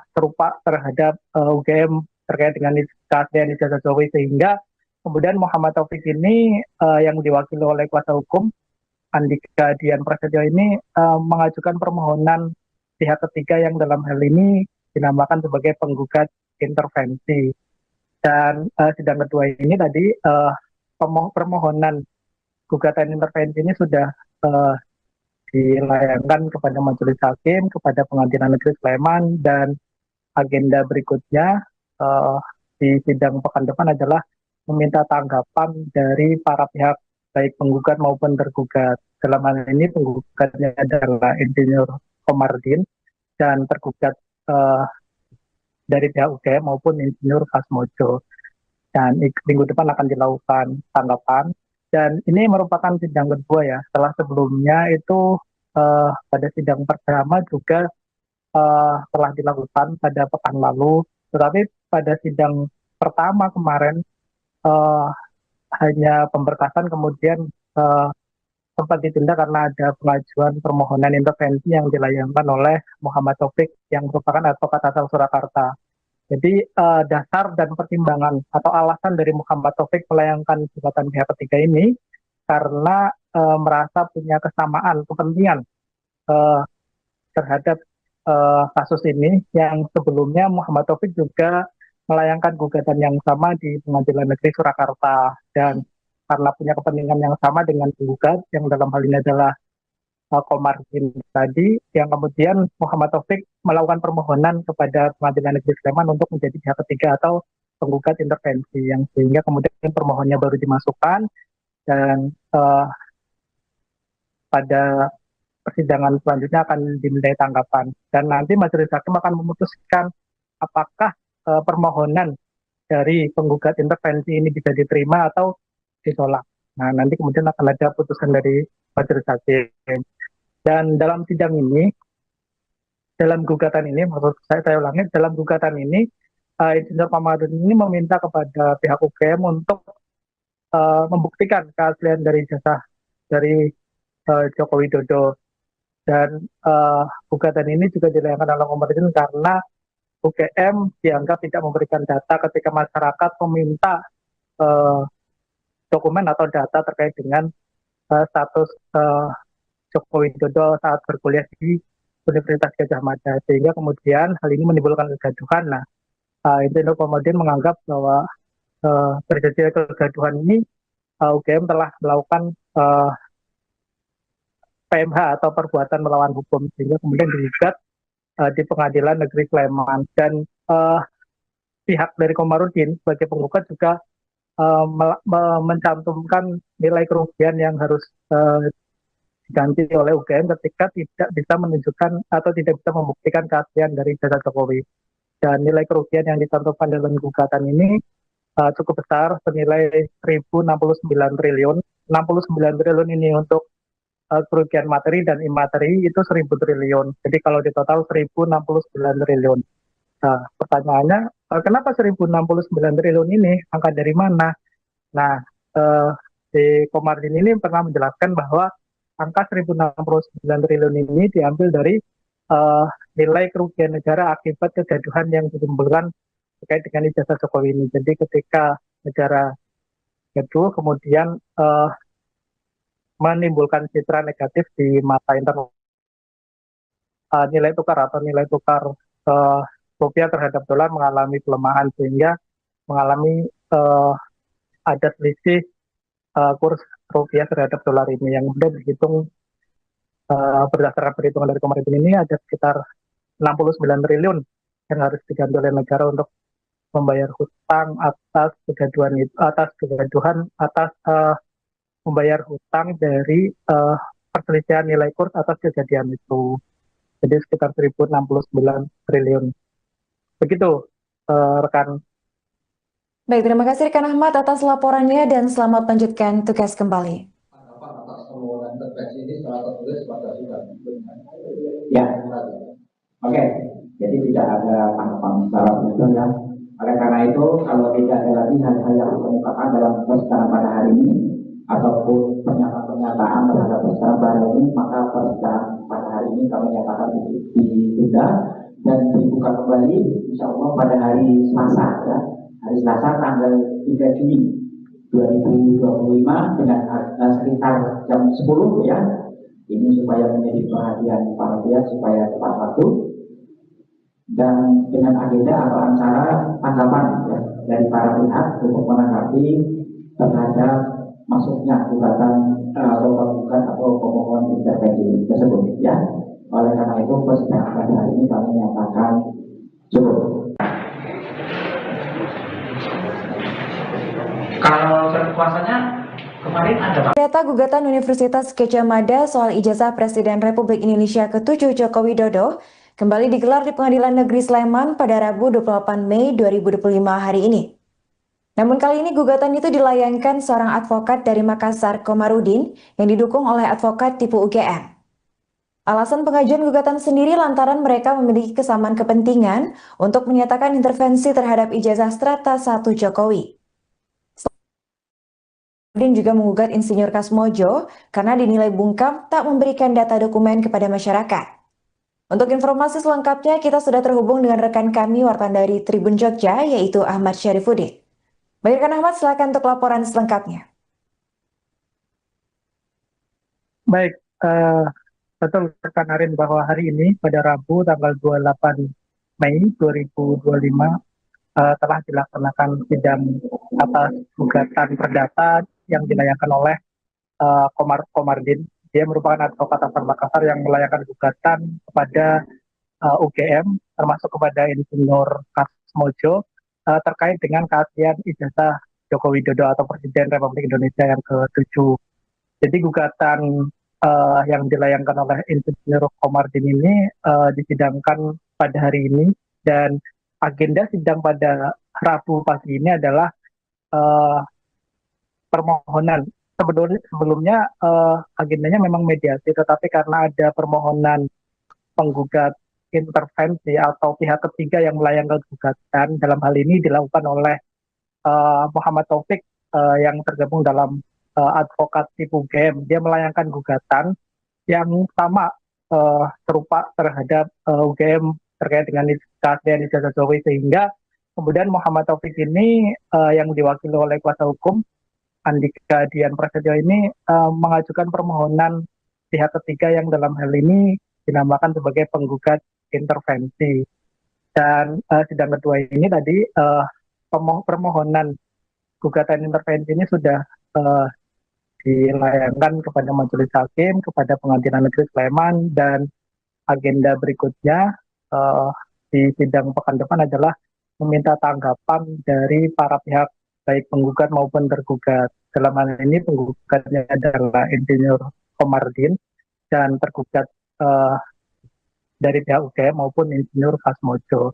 B: serupa terhadap UGM terkait dengan keaslian ijazah Jokowi, sehingga kemudian Muhammad Taufik ini yang diwakili oleh kuasa hukum Andika Dian Prasetyo ini mengajukan permohonan pihak ketiga yang dalam hal ini dinamakan sebagai penggugat intervensi. Dan sidang kedua ini tadi permohonan gugatan intervensi ini sudah dilayangkan kepada Majelis Hakim, kepada Pengadilan Negeri Sleman, dan agenda berikutnya di sidang pekan depan adalah meminta tanggapan dari para pihak baik penggugat maupun tergugat. Dalam hal ini penggugatnya adalah Insinyur Komardin dan tergugat dari pihak UGM maupun Insinyur Kasmojo. Dan minggu depan akan dilakukan tanggapan. Dan ini merupakan sidang kedua ya. Setelah sebelumnya itu pada sidang pertama juga telah dilakukan pada pekan lalu. Tetapi pada sidang pertama kemarin hanya pemberkasan, kemudian sempat ditunda karena ada pengajuan permohonan intervensi yang dilayangkan oleh Muhammad Taufik yang merupakan advokat asal Surakarta. Jadi dasar dan pertimbangan atau alasan dari Muhammad Taufik melayangkan gugatan pihak ketiga ini karena merasa punya kesamaan kepentingan eh, terhadap kasus ini yang sebelumnya Muhammad Taufik juga melayangkan gugatan yang sama di Pengadilan Negeri Surakarta dan karena punya kepentingan yang sama dengan penggugat yang dalam hal ini adalah Komarudin tadi yang kemudian Muhammad Taufik melakukan permohonan kepada Pengadilan Negeri Sleman untuk menjadi pihak ketiga atau penggugat intervensi yang sehingga kemudian permohonannya baru dimasukkan dan pada persidangan selanjutnya akan dimintai tanggapan dan nanti majelis hakim akan memutuskan apakah permohonan dari penggugat intervensi ini bisa diterima atau ditolak. Nah, nanti kemudian akan ada putusan dari majelis hakim. Dan dalam sidang ini, dalam gugatan ini, maksud saya ulangi, dalam gugatan ini, Insinyur Komarudin ini meminta kepada pihak UGM untuk membuktikan keaslian dari jasa dari Joko Widodo. Dan gugatan ini juga dilayangkan oleh Komarudin karena UGM dianggap tidak memberikan data ketika masyarakat meminta dokumen atau data terkait dengan status Joko Widodo saat berkuliah di Universitas Gadjah Mada, sehingga kemudian hal ini menimbulkan kegaduhan. Nah, Insinyur Komarudin menganggap bahwa terjadi kegaduhan ini UGM telah melakukan PMH atau perbuatan melawan hukum, sehingga kemudian digugat di Pengadilan Negeri Sleman. Dan pihak dari Komarudin sebagai penggugat juga mencantumkan nilai kerugian yang harus diganti oleh UGM ketika tidak bisa menunjukkan atau tidak bisa membuktikan keaslian dari jasa Jokowi. Dan nilai kerugian yang dicantumkan dalam gugatan ini cukup besar, senilai 1.069 triliun. 69 triliun ini untuk kerugian materi dan imateri itu 1.000 triliun. Jadi kalau di total 1.069 triliun. Nah, pertanyaannya, kenapa 1.069 triliun ini? Angka dari mana? Nah, di Komarudin ini pernah menjelaskan bahwa angka 1.069 triliun ini diambil dari nilai kerugian negara akibat kegaduhan yang ditimbulkan terkait dengan ijazah Jokowi ini. Jadi ketika negara gaduh, kemudian menimbulkan citra negatif di mata internasional, nilai tukar rupiah terhadap dolar mengalami pelemahan sehingga mengalami ada selisih kurs rupiah terhadap dolar ini yang kemudian dihitung berdasarkan perhitungan dari Komarudin ini ada sekitar 69 triliun yang harus diganti oleh negara untuk membayar hutang atas membayar hutang dari perselisihan nilai kurs atas kejadian itu. Jadi sekitar 1.069 triliun. Begitu rekan.
A: Baik, terima kasih rekan Ahmad atas laporannya dan selamat melanjutkan tugas kembali.
C: Atas permohonan intervensi ini secara tertulis pada sidang. Ya, oke. Jadi tidak ada tanggapan secara betul ya. Oleh karena itu, kalau tidak ada lagi hal-hal yang dikemukakan dalam persidangan pada hari ini ataupun pernyataan terhadap persidangan pada hari ini, maka persidangan pada hari ini kami nyatakan ditunda dan dibuka kembali, insya Allah pada hari Selasa ya. Hari Selasa tanggal 3 Juni 2025 dengan sekitar jam 10 ya. Ini supaya menjadi perhatian para pihak supaya tepat waktu dan dengan agenda atau acara tanggapan ya, dari para pihak untuk menanggapi terhadap masuknya gugatan atau penggugat atau pemohon intervensi tersebut ya. Oleh karena itu persidangan pada hari ini kami nyatakan cukup. Kalau kuasanya kemarin ada
A: Data gugatan Universitas Gadjah Mada soal ijazah Presiden Republik Indonesia ke-7 Joko Widodo kembali digelar di Pengadilan Negeri Sleman pada Rabu 28 Mei 2025 hari ini. Namun kali ini gugatan itu dilayangkan seorang advokat dari Makassar, Komarudin, yang didukung oleh advokat tipe UGM. Alasan pengajuan gugatan sendiri lantaran mereka memiliki kesamaan kepentingan untuk menyatakan intervensi terhadap ijazah Strata 1 Jokowi. Komarudin juga menggugat Insinyur Kasmojo karena dinilai bungkam tak memberikan data dokumen kepada masyarakat. Untuk informasi selengkapnya, kita sudah terhubung dengan rekan kami wartawan dari Tribun Jogja, yaitu Ahmad Syarifuddin. Baik, rekan Ahmad, silakan untuk laporan selengkapnya.
B: Baik, betul rekan Arin bahwa hari ini pada Rabu tanggal 28 Mei 2025 telah dilaksanakan sidang atas gugatan perdata yang dilayangkan oleh Komardin. Dia merupakan advokat asal Makassar yang melayangkan gugatan kepada UGM, termasuk kepada Insinyur Kasmojo, terkait dengan keaslian ijazah Joko Widodo atau Presiden Republik Indonesia yang ke-7. Jadi gugatan yang dilayangkan oleh Insinyur Komardin ini disidangkan pada hari ini, dan agenda sidang pada Rabu pagi ini adalah permohonan. Sebelumnya agendanya memang mediasi, tetapi karena ada permohonan penggugat intervensi atau pihak ketiga yang melayangkan gugatan, dalam hal ini dilakukan oleh Muhammad Taufik yang tergabung dalam advokasi UGM. Dia melayangkan gugatan yang sama serupa terhadap UGM terkait dengan keaslian ijazah Jokowi, sehingga kemudian Muhammad Taufik ini yang diwakili oleh kuasa hukum Andika Dian Prasetyo ini mengajukan permohonan pihak ketiga yang dalam hal ini dinamakan sebagai penggugat intervensi. Dan sidang kedua ini tadi permohonan gugatan intervensi ini sudah dilayangkan kepada Majelis Hakim, kepada Pengadilan Negeri Sleman, dan agenda berikutnya di sidang pekan depan adalah meminta tanggapan dari para pihak baik penggugat maupun tergugat. Dalam hal ini penggugatnya adalah Insinyur Komardin dan tergugat dari pihak UGM maupun Insinyur Kasmojo.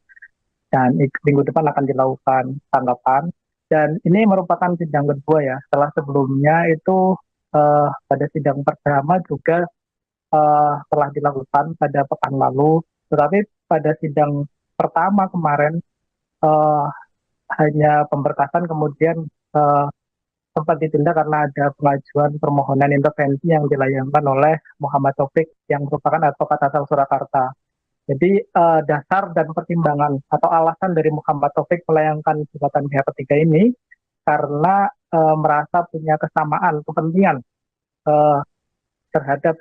B: Dan minggu depan akan dilakukan tanggapan. Dan ini merupakan sidang kedua ya. Setelah sebelumnya itu pada sidang pertama juga telah dilakukan pada pekan lalu. Tetapi pada sidang pertama kemarin hanya pemberkasan, kemudian sempat ditunda karena ada pengajuan permohonan intervensi yang dilayangkan oleh Muhammad Taufik yang merupakan advokat asal Surakarta. Jadi dasar dan pertimbangan atau alasan dari Muhammad Taufik melayangkan gugatan pihak ketiga ini karena merasa punya kesamaan kepentingan terhadap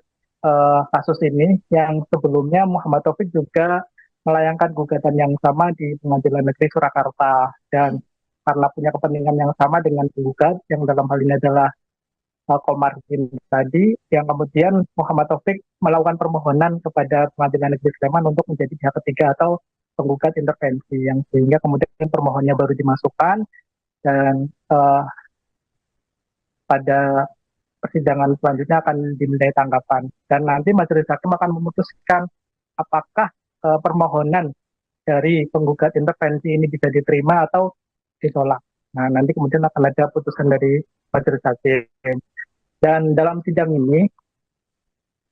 B: kasus ini, yang sebelumnya Muhammad Taufik juga melayangkan gugatan yang sama di Pengadilan Negeri Surakarta, dan karena punya kepentingan yang sama dengan penggugat yang dalam hal ini adalah Komardin tadi, yang kemudian Muhammad Taufik melakukan permohonan kepada Pengadilan Negeri Sleman untuk menjadi pihak ketiga atau penggugat intervensi, yang sehingga kemudian permohonannya baru dimasukkan, dan pada persidangan selanjutnya akan dimintai tanggapan, dan nanti Majelis Hakim akan memutuskan apakah permohonan dari penggugat intervensi ini bisa diterima atau ditolak. Nah, nanti kemudian akan ada putusan dari Majelis Hakim. Dan dalam sidang ini,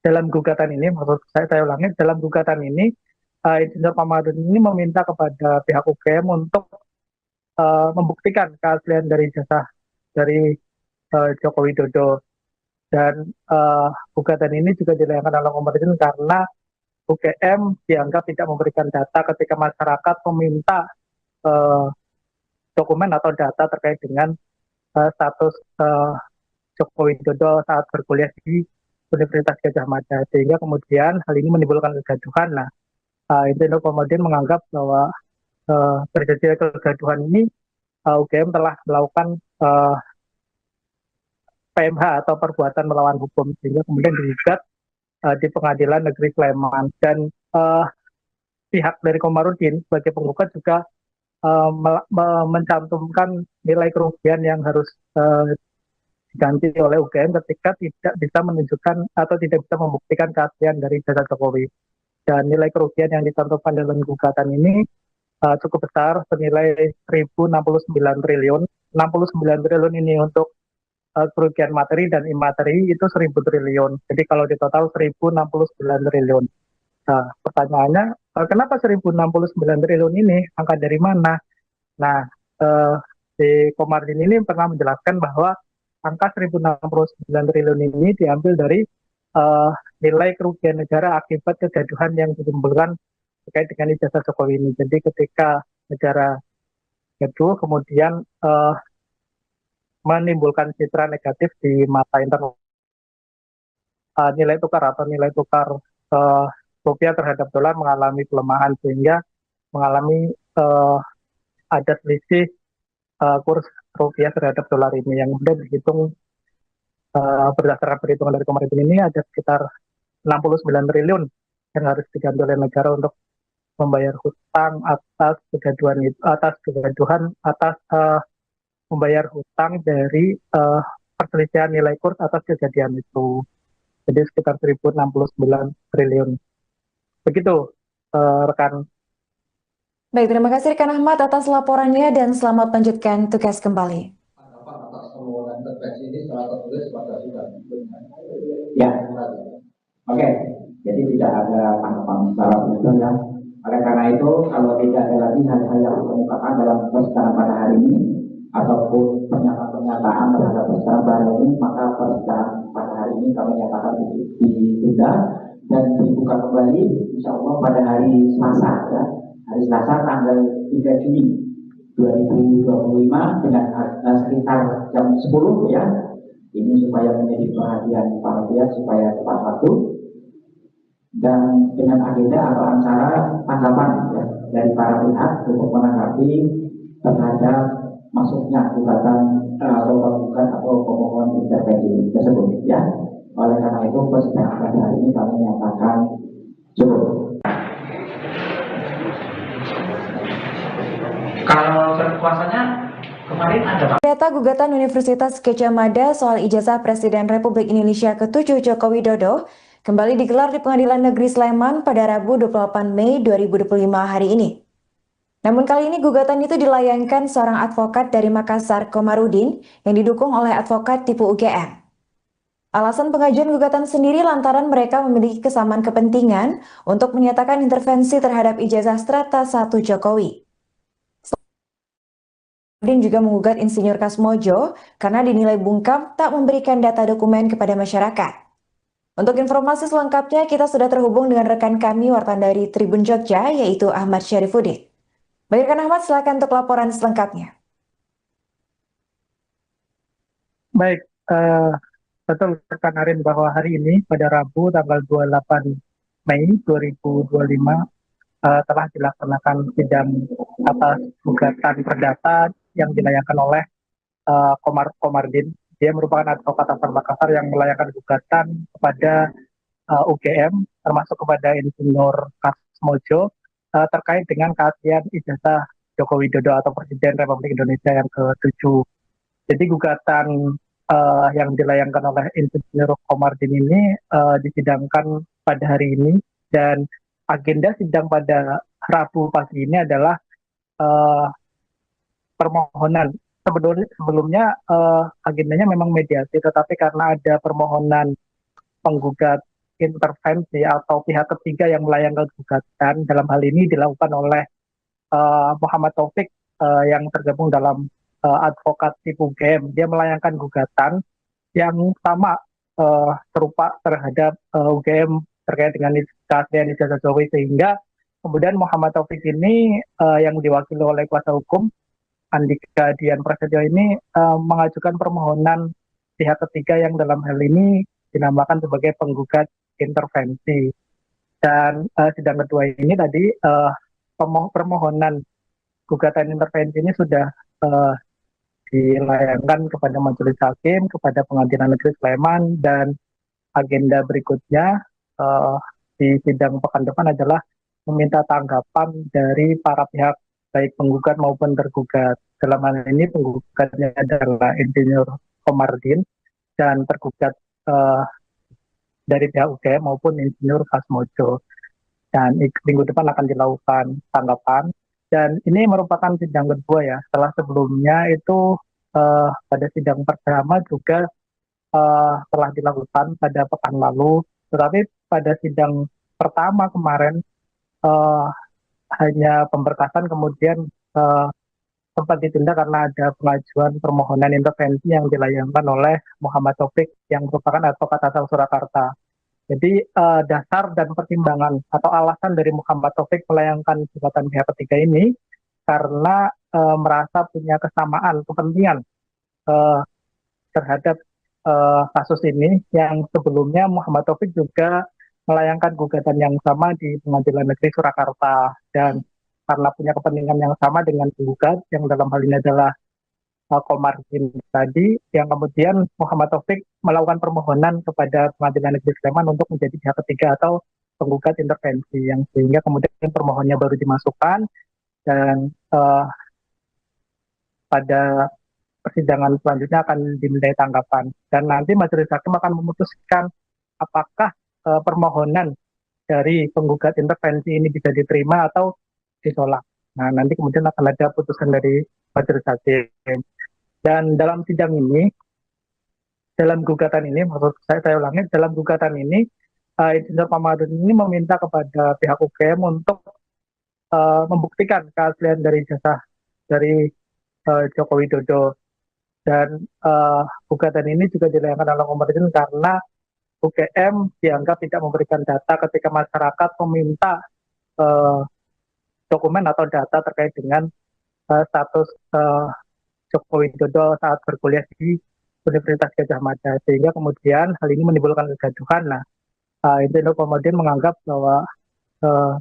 B: dalam gugatan ini, maksud saya ulangi, dalam gugatan ini, Insinyur Komardin ini meminta kepada pihak UGM untuk membuktikan keaslian dari jasa dari Joko Widodo. Dan gugatan ini juga dilayangkan oleh Komardin karena UGM dianggap tidak memberikan data ketika masyarakat meminta dokumen atau data terkait dengan status Joko Widodo saat berkuliah di Universitas Gadjah Mada, sehingga kemudian hal ini menimbulkan kegaduhan. Nah, Insinyur Komardin menganggap bahwa terjadi kegaduhan ini UGM telah melakukan PMH atau perbuatan melawan hukum, sehingga kemudian digugat di Pengadilan Negeri Sleman. Dan pihak dari Komardin sebagai penggugat juga mencantumkan nilai kerugian yang harus diganti oleh UGM ketika tidak bisa menunjukkan atau tidak bisa membuktikan keaslian dari jasa Jokowi. Dan nilai kerugian yang dicantumkan dalam gugatan ini cukup besar, senilai 1.069 triliun. 69 triliun ini untuk kerugian materi dan imateri itu 1.000 triliun. Jadi kalau di total 1.069 triliun. Nah, pertanyaannya, kenapa 1.069 triliun ini? Angka dari mana? Nah, di Komardin ini pernah menjelaskan bahwa angka 1.069 triliun ini diambil dari nilai kerugian negara akibat kegaduhan yang ditimbulkan terkait dengan ijazah Jokowi ini. Jadi ketika negara gaduh kemudian menimbulkan citra negatif di mata internal, nilai tukar atau nilai tukar rupiah terhadap dolar mengalami pelemahan sehingga mengalami ada selisih kurs rupiah terhadap dolar ini yang kemudian dihitung berdasarkan perhitungan dari kemarin ini ada sekitar 69 triliun yang harus diganti oleh negara untuk membayar hutang atas kegaduhan atas membayar hutang dari perselisihan nilai kurs atas kejadian itu. Jadi sekitar 1069 triliun. Begitu rekan.
A: Baik, terima kasih rekan Ahmad atas laporannya dan selamat melanjutkan tugas kembali.
C: Atas permohonan intervensi ini secara tertulis pada sudah ya. Oke, jadi tidak ada tanggapan secara betul ya. Oleh karena itu, kalau tidak ada lagi hal-hal yang dikemukakan dalam persidangan pada hari ini ataupun pernyataan terhadap persidangan pada hari ini, maka persidangan pada hari ini kami nyatakan ditunda dan dibuka kembali insya Allah pada hari Selasa ya. Hari Selasa tanggal 3 Juni 2025 dengan sekitar jam 10 ya. Ini supaya menjadi perhatian para pihak supaya tepat waktu dan dengan agenda atau acara tanggapan ya, dari para pihak untuk menanggapi terhadap masuknya gugatan atau penggugat atau pemohon intervensi tersebut ya. Oleh karena itu persidangan pada hari ini kami nyatakan cukup. Kalau kuasanya kemarin ada Pak.
A: Data gugatan Universitas Gadjah Mada soal ijazah Presiden Republik Indonesia ke-7 Joko Widodo kembali digelar di Pengadilan Negeri Sleman pada Rabu 28 Mei 2025 hari ini. Namun kali ini gugatan itu dilayangkan seorang advokat dari Makassar, Komarudin, yang didukung oleh advokat tipu UGM. Alasan pengajuan gugatan sendiri lantaran mereka memiliki kesamaan kepentingan untuk menyatakan intervensi terhadap ijazah Strata 1 Jokowi. Komarudin juga menggugat Insinyur Kasmojo karena dinilai bungkam tak memberikan data dokumen kepada masyarakat. Untuk informasi selengkapnya, kita sudah terhubung dengan rekan kami wartawan dari Tribun Jogja, yaitu Ahmad Syarifuddin. Baik rekan Ahmad, silakan untuk laporan selengkapnya.
B: Baik, betul rekan Arin bahwa hari ini pada Rabu tanggal 28 Mei 2025 telah dilaksanakan sidang atas gugatan perdata yang dilayangkan oleh Komarudin. Dia merupakan advokat asal Makassar yang melayangkan gugatan kepada UGM, termasuk kepada Insinyur Kasmojo, terkait dengan keaslian ijazah Joko Widodo atau Presiden Republik Indonesia yang ke-7. Jadi gugatan yang dilayangkan oleh Insinyur Komarudin ini disidangkan pada hari ini, dan agenda sidang pada Rabu pagi ini adalah permohonan. Sebelumnya agendanya memang mediasi, tetapi karena ada permohonan penggugat intervensi atau pihak ketiga yang melayangkan gugatan, dalam hal ini dilakukan oleh Muhammad Taufik yang tergabung dalam advokat tipu UGM. Dia melayangkan gugatan yang sama serupa terhadap UGM terkait dengan keaslian ijazah Jokowi, sehingga kemudian Muhammad Taufik ini yang diwakili oleh kuasa hukum Andika Dian Prasetyo ini mengajukan permohonan pihak ketiga yang dalam hal ini dinamakan sebagai penggugat intervensi. Dan sidang kedua ini tadi permohonan gugatan intervensi ini sudah dilayangkan kepada Majelis Hakim, kepada Pengadilan Negeri Sleman, dan agenda berikutnya di sidang pekan depan adalah meminta tanggapan dari para pihak baik penggugat maupun tergugat. Dalam hal ini penggugatnya adalah Insinyur Komarudin dan tergugat dari pihak UGM maupun Insinyur Kasmojo. Dan minggu depan akan dilakukan tanggapan. Dan ini merupakan sidang kedua ya. Setelah sebelumnya itu pada sidang pertama juga telah dilakukan pada pekan lalu. Tetapi pada sidang pertama kemarin hanya pemberkasan, kemudian sempat ditunda karena ada pengajuan permohonan intervensi yang dilayangkan oleh Muhammad Taufik yang merupakan advokat asal Surakarta. Jadi dasar dan pertimbangan atau alasan dari Muhammad Taufik melayangkan gugatan pihak ketiga ini karena merasa punya kesamaan kepentingan eh, terhadap kasus ini yang sebelumnya Muhammad Taufik juga melayangkan gugatan yang sama di Pengadilan Negeri Surakarta dan karena punya kepentingan yang sama dengan penggugat yang dalam hal ini adalah Komarudin tadi, yang kemudian Muhammad Taufik melakukan permohonan kepada Pengadilan Negeri Sleman untuk menjadi pihak ketiga atau penggugat intervensi, yang sehingga kemudian permohonannya baru dimasukkan dan pada persidangan selanjutnya akan dimintai tanggapan. Dan nanti majelis hakim akan memutuskan apakah permohonan dari penggugat intervensi ini bisa diterima atau ditolak. Nah, nanti kemudian akan ada putusan dari majelis hakim. Dan dalam sidang ini, dalam gugatan ini, maksud saya ulangi, dalam gugatan ini, Insinyur Komarudin ini meminta kepada pihak UGM untuk membuktikan keaslian dari jasa dari Joko Widodo. Dan gugatan ini juga dilayangkan oleh Komarudin karena UGM dianggap tidak memberikan data ketika masyarakat meminta dokumen atau data terkait dengan status Joko Widodo saat berkuliah di Universitas Gadjah Mada, sehingga kemudian hal ini menimbulkan kegaduhan. Nah, Insinyur Komarudin menganggap bahwa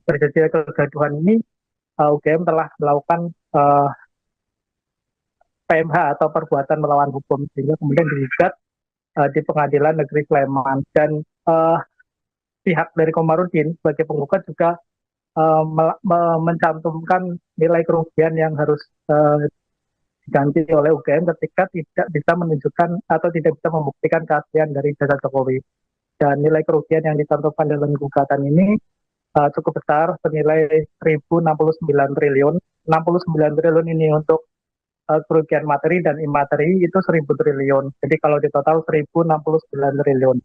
B: terjadi kegaduhan ini UGM telah melakukan PMH atau perbuatan melawan hukum, sehingga kemudian digugat di Pengadilan Negeri Sleman. Dan pihak dari Komarudin sebagai penggugat juga mencantumkan nilai kerugian yang harus diganti oleh UGM ketika tidak bisa menunjukkan atau tidak bisa membuktikan keaslian dari jasa Jokowi. Dan nilai kerugian yang dicantumkan dalam gugatan ini cukup besar, senilai 1.069 triliun. 69 triliun ini untuk kerugian materi dan imateri itu 1.000 triliun. Jadi kalau di total 1.069 triliun.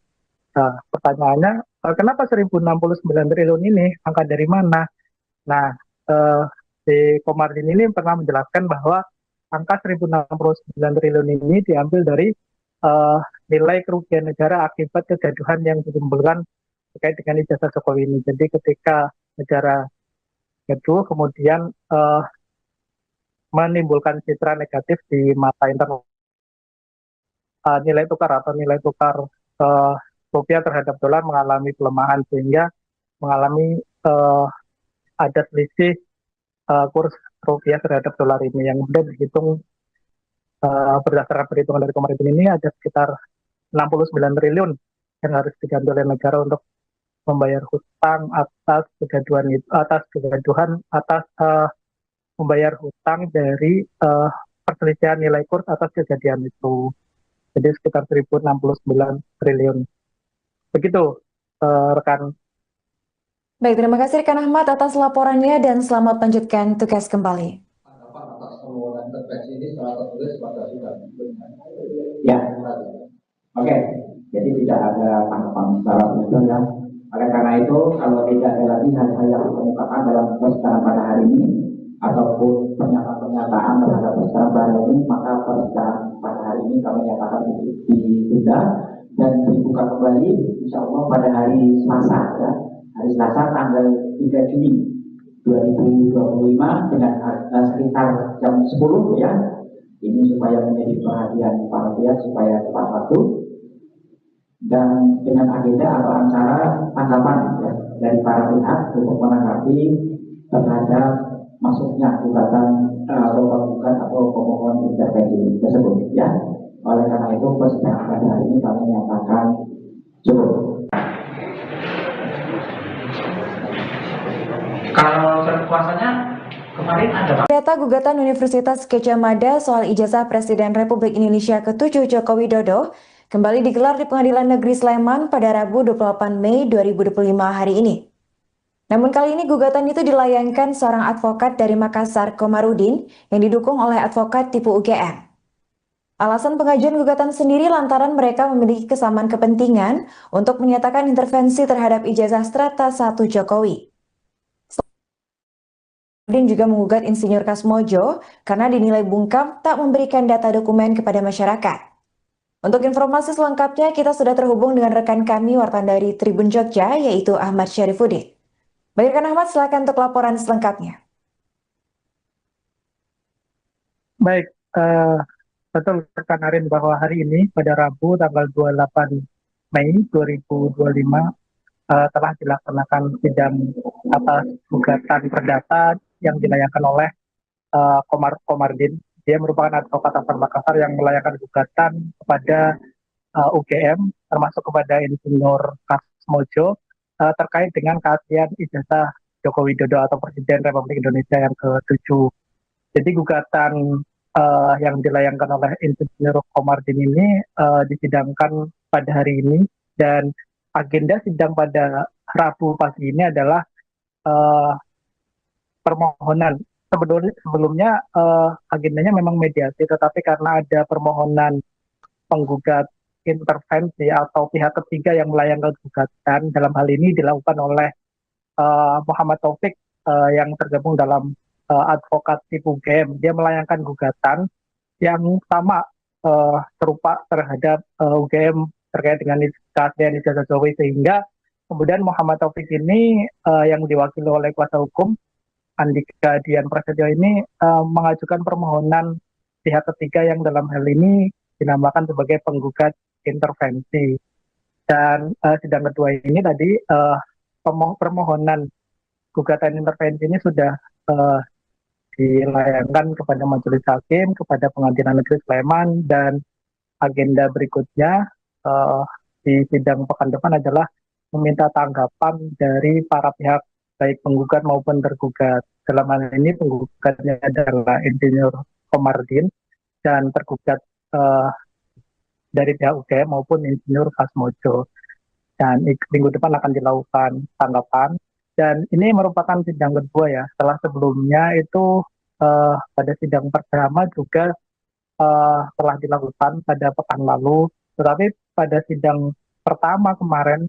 B: Nah, pertanyaannya, kenapa 1.069 triliun ini? Angka dari mana? Nah, si Komarudin ini pernah menjelaskan bahwa angka 1.069 triliun ini diambil dari nilai kerugian negara akibat kegaduhan yang ditimbulkan terkait dengan ijazah Jokowi ini. Jadi ketika negara gaduh, kemudian menimbulkan citra negatif di mata internasional, nilai tukar atau nilai tukar rupiah terhadap dolar mengalami pelemahan, sehingga mengalami ada selisih kurs rupiah terhadap dolar ini yang kemudian dihitung berdasarkan perhitungan dari Komarudin ini ada sekitar 69 triliun yang harus diganti oleh negara untuk membayar hutang atas kegaduhan membayar hutang dari perselisihan nilai kurs atas kejadian itu. Jadi sekitar 1.069 triliun. Begitu rekan.
A: Baik, terima kasih rekan Ahmad atas laporannya dan selamat melanjutkan tugas kembali.
C: Atas permohonan intervensi ini secara tertulis pada sudah ya. Oke, jadi tidak ada tanggapan secara betul ya. Oleh karena itu, kalau tidak ada lagi hal-hal yang dikemukakan dalam persidangan pada hari ini ataupun pernyataan-pernyataan terhadap persidangan pada hari ini, maka persidangan pada hari ini kami nyatakan ditunda dan dibuka kembali insya Allah pada hari Selasa ya. Hari Selasa tanggal 3 Juni 2025 dengan sekitar jam 10 ya. Ini supaya menjadi perhatian para pihak supaya tepat waktu dan dengan agenda atau acara tanggapan ya, dari para pihak untuk menanggapi terhadap masuknya gugatan atau pemohon intervensi tersebut ya. Oleh karena itu persidangan pada hari ini kami nyatakan cukup. Kalau kuasanya kemarin ada
A: Data gugatan Universitas Gadjah Mada soal ijazah Presiden Republik Indonesia ke-7 Joko Widodo kembali digelar di Pengadilan Negeri Sleman pada Rabu 28 Mei 2025 hari ini. Namun kali ini gugatan itu dilayangkan seorang advokat dari Makassar, Komarudin, yang didukung oleh advokat tipe UGM. Alasan pengajuan gugatan sendiri lantaran mereka memiliki kesamaan kepentingan untuk menyatakan intervensi terhadap ijazah Strata 1 Jokowi. Komarudin juga menggugat Insinyur Kasmojo karena dinilai bungkam tak memberikan data dokumen kepada masyarakat. Untuk informasi selengkapnya, kita sudah terhubung dengan rekan kami wartawan dari Tribun Jogja, yaitu Ahmad Syarifuddin. Baik, rekan Ahmad, silakan untuk laporan selengkapnya.
B: Baik, betul rekan Arin bahwa hari ini pada Rabu tanggal 28 Mei 2025 telah dilaksanakan sidang atas gugatan perdata yang dilayangkan oleh Komardin. Dia merupakan advokat asal Makassar yang melayangkan gugatan kepada UGM, termasuk kepada Insinyur Kasmojo, terkait dengan keaslian ijazah Joko Widodo atau Presiden Republik Indonesia yang ke-7. Jadi gugatan yang dilayangkan oleh Insinyur Komardin ini disidangkan pada hari ini, dan agenda sidang pada Rabu pagi ini adalah uh, permohonan. Sebelumnya agendanya memang mediasi, tetapi karena ada permohonan penggugat intervensi atau pihak ketiga yang melayangkan gugatan, dalam hal ini dilakukan oleh Muhammad Taufik yang tergabung dalam advokasi UGM. Dia melayangkan gugatan yang sama, serupa terhadap UGM terkait dengan keaslian ijazah Jokowi, sehingga kemudian Muhammad Taufik ini yang diwakili oleh kuasa hukum Andika Dian Prasetyo ini mengajukan permohonan pihak ketiga yang dalam hal ini dinamakan sebagai penggugat intervensi. Dan sidang kedua ini tadi permohonan gugatan intervensi ini sudah dilayangkan kepada Majelis Hakim, kepada Pengadilan Negeri Sleman, dan agenda berikutnya di sidang pekan depan adalah meminta tanggapan dari para pihak baik penggugat maupun tergugat. Dalam hal ini penggugatnya adalah Insinyur Komardin dan tergugat dari pihak UGM maupun Insinyur Kasmojo. Dan minggu depan akan dilakukan tanggapan. Dan ini merupakan sidang kedua ya. Setelah sebelumnya itu pada sidang pertama juga telah dilakukan pada pekan lalu. Tetapi pada sidang pertama kemarin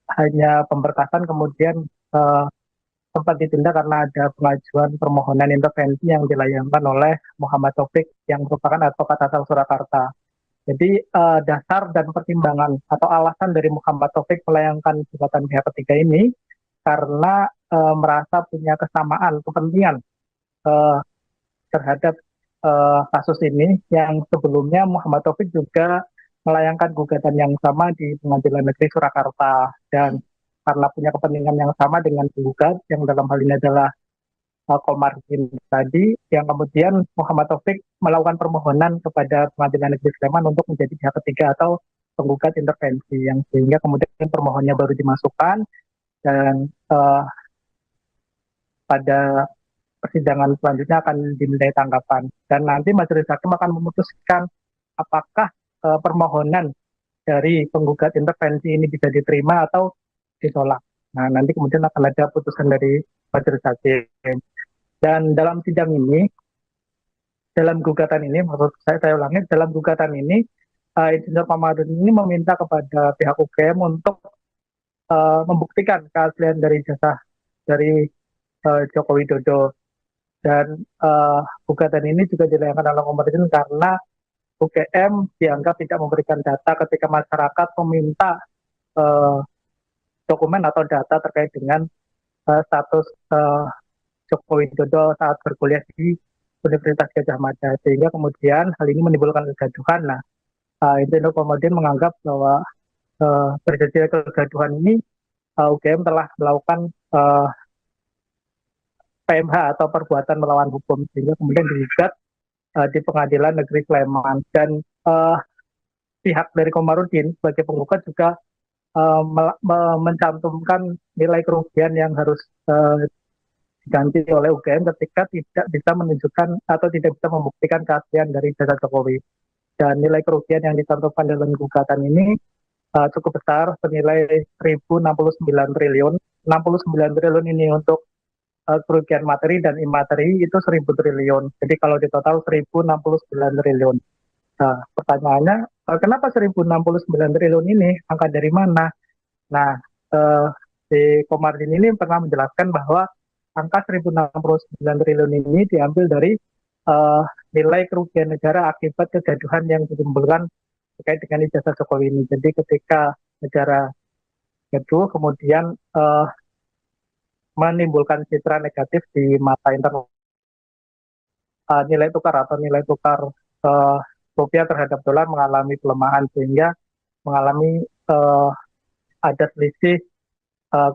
B: hanya pemberkasan, kemudian sempat ditunda karena ada pengajuan permohonan intervensi yang dilayangkan oleh Muhammad Taufik yang merupakan advokat asal Surakarta. Jadi dasar dan pertimbangan atau alasan dari Muhammad Taufik melayangkan gugatan pihak ketiga ini karena merasa punya kesamaan kepentingan terhadap kasus ini, yang sebelumnya Muhammad Taufik juga melayangkan gugatan yang sama di Pengadilan Negeri Surakarta, dan karena punya kepentingan yang sama dengan penggugat yang dalam hal ini adalah Komardin tadi, yang kemudian Muhammad Taufik melakukan permohonan kepada Pengadilan Negeri Sleman untuk menjadi pihak ketiga atau penggugat intervensi, yang sehingga kemudian permohonannya baru dimasukkan, dan pada persidangan selanjutnya akan dimintai tanggapan, dan nanti Majelis Hakim akan memutuskan apakah permohonan dari penggugat intervensi ini bisa diterima atau ditolak. Nah, nanti kemudian akan ada putusan dari Majelis Hakim. Dan dalam sidang ini, dalam gugatan ini, maksud saya ulangi, dalam gugatan ini, Insinyur Komardin ini meminta kepada pihak UGM untuk membuktikan keaslian dari jasa dari Joko Widodo. Dan gugatan ini juga dilayangkan oleh Komardin karena UGM dianggap tidak memberikan data ketika masyarakat meminta dokumen atau data terkait dengan status Joko Widodo saat berkuliah di Universitas Gadjah Mada, sehingga kemudian hal ini menimbulkan kegaduhan. Nah, Insinyur Komardin menganggap bahwa terjadi kegaduhan ini UGM telah melakukan PMH atau perbuatan melawan hukum, sehingga kemudian digugat di Pengadilan Negeri Sleman. Dan pihak dari Komardin sebagai penggugat juga mencantumkan nilai kerugian yang harus diganti oleh UGM ketika tidak bisa menunjukkan atau tidak bisa membuktikan keaslian dari jasa Jokowi. Dan nilai kerugian yang dicantumkan dalam gugatan ini cukup besar, senilai 1.069 triliun. 69 triliun ini untuk kerugian materi, dan imateri itu 1.000 triliun. Jadi kalau di total 1.069 triliun. Nah, pertanyaannya, kenapa 1.069 triliun ini? Angka dari mana? Nah, si Komardin ini pernah menjelaskan bahwa angka 1.069 triliun ini diambil dari nilai kerugian negara akibat kegaduhan yang ditimbulkan terkait dengan ijazah Jokowi ini. Jadi ketika negara gaduh kemudian menimbulkan citra negatif di mata internasional, nilai tukar rupiah terhadap dolar mengalami pelemahan sehingga mengalami ada selisih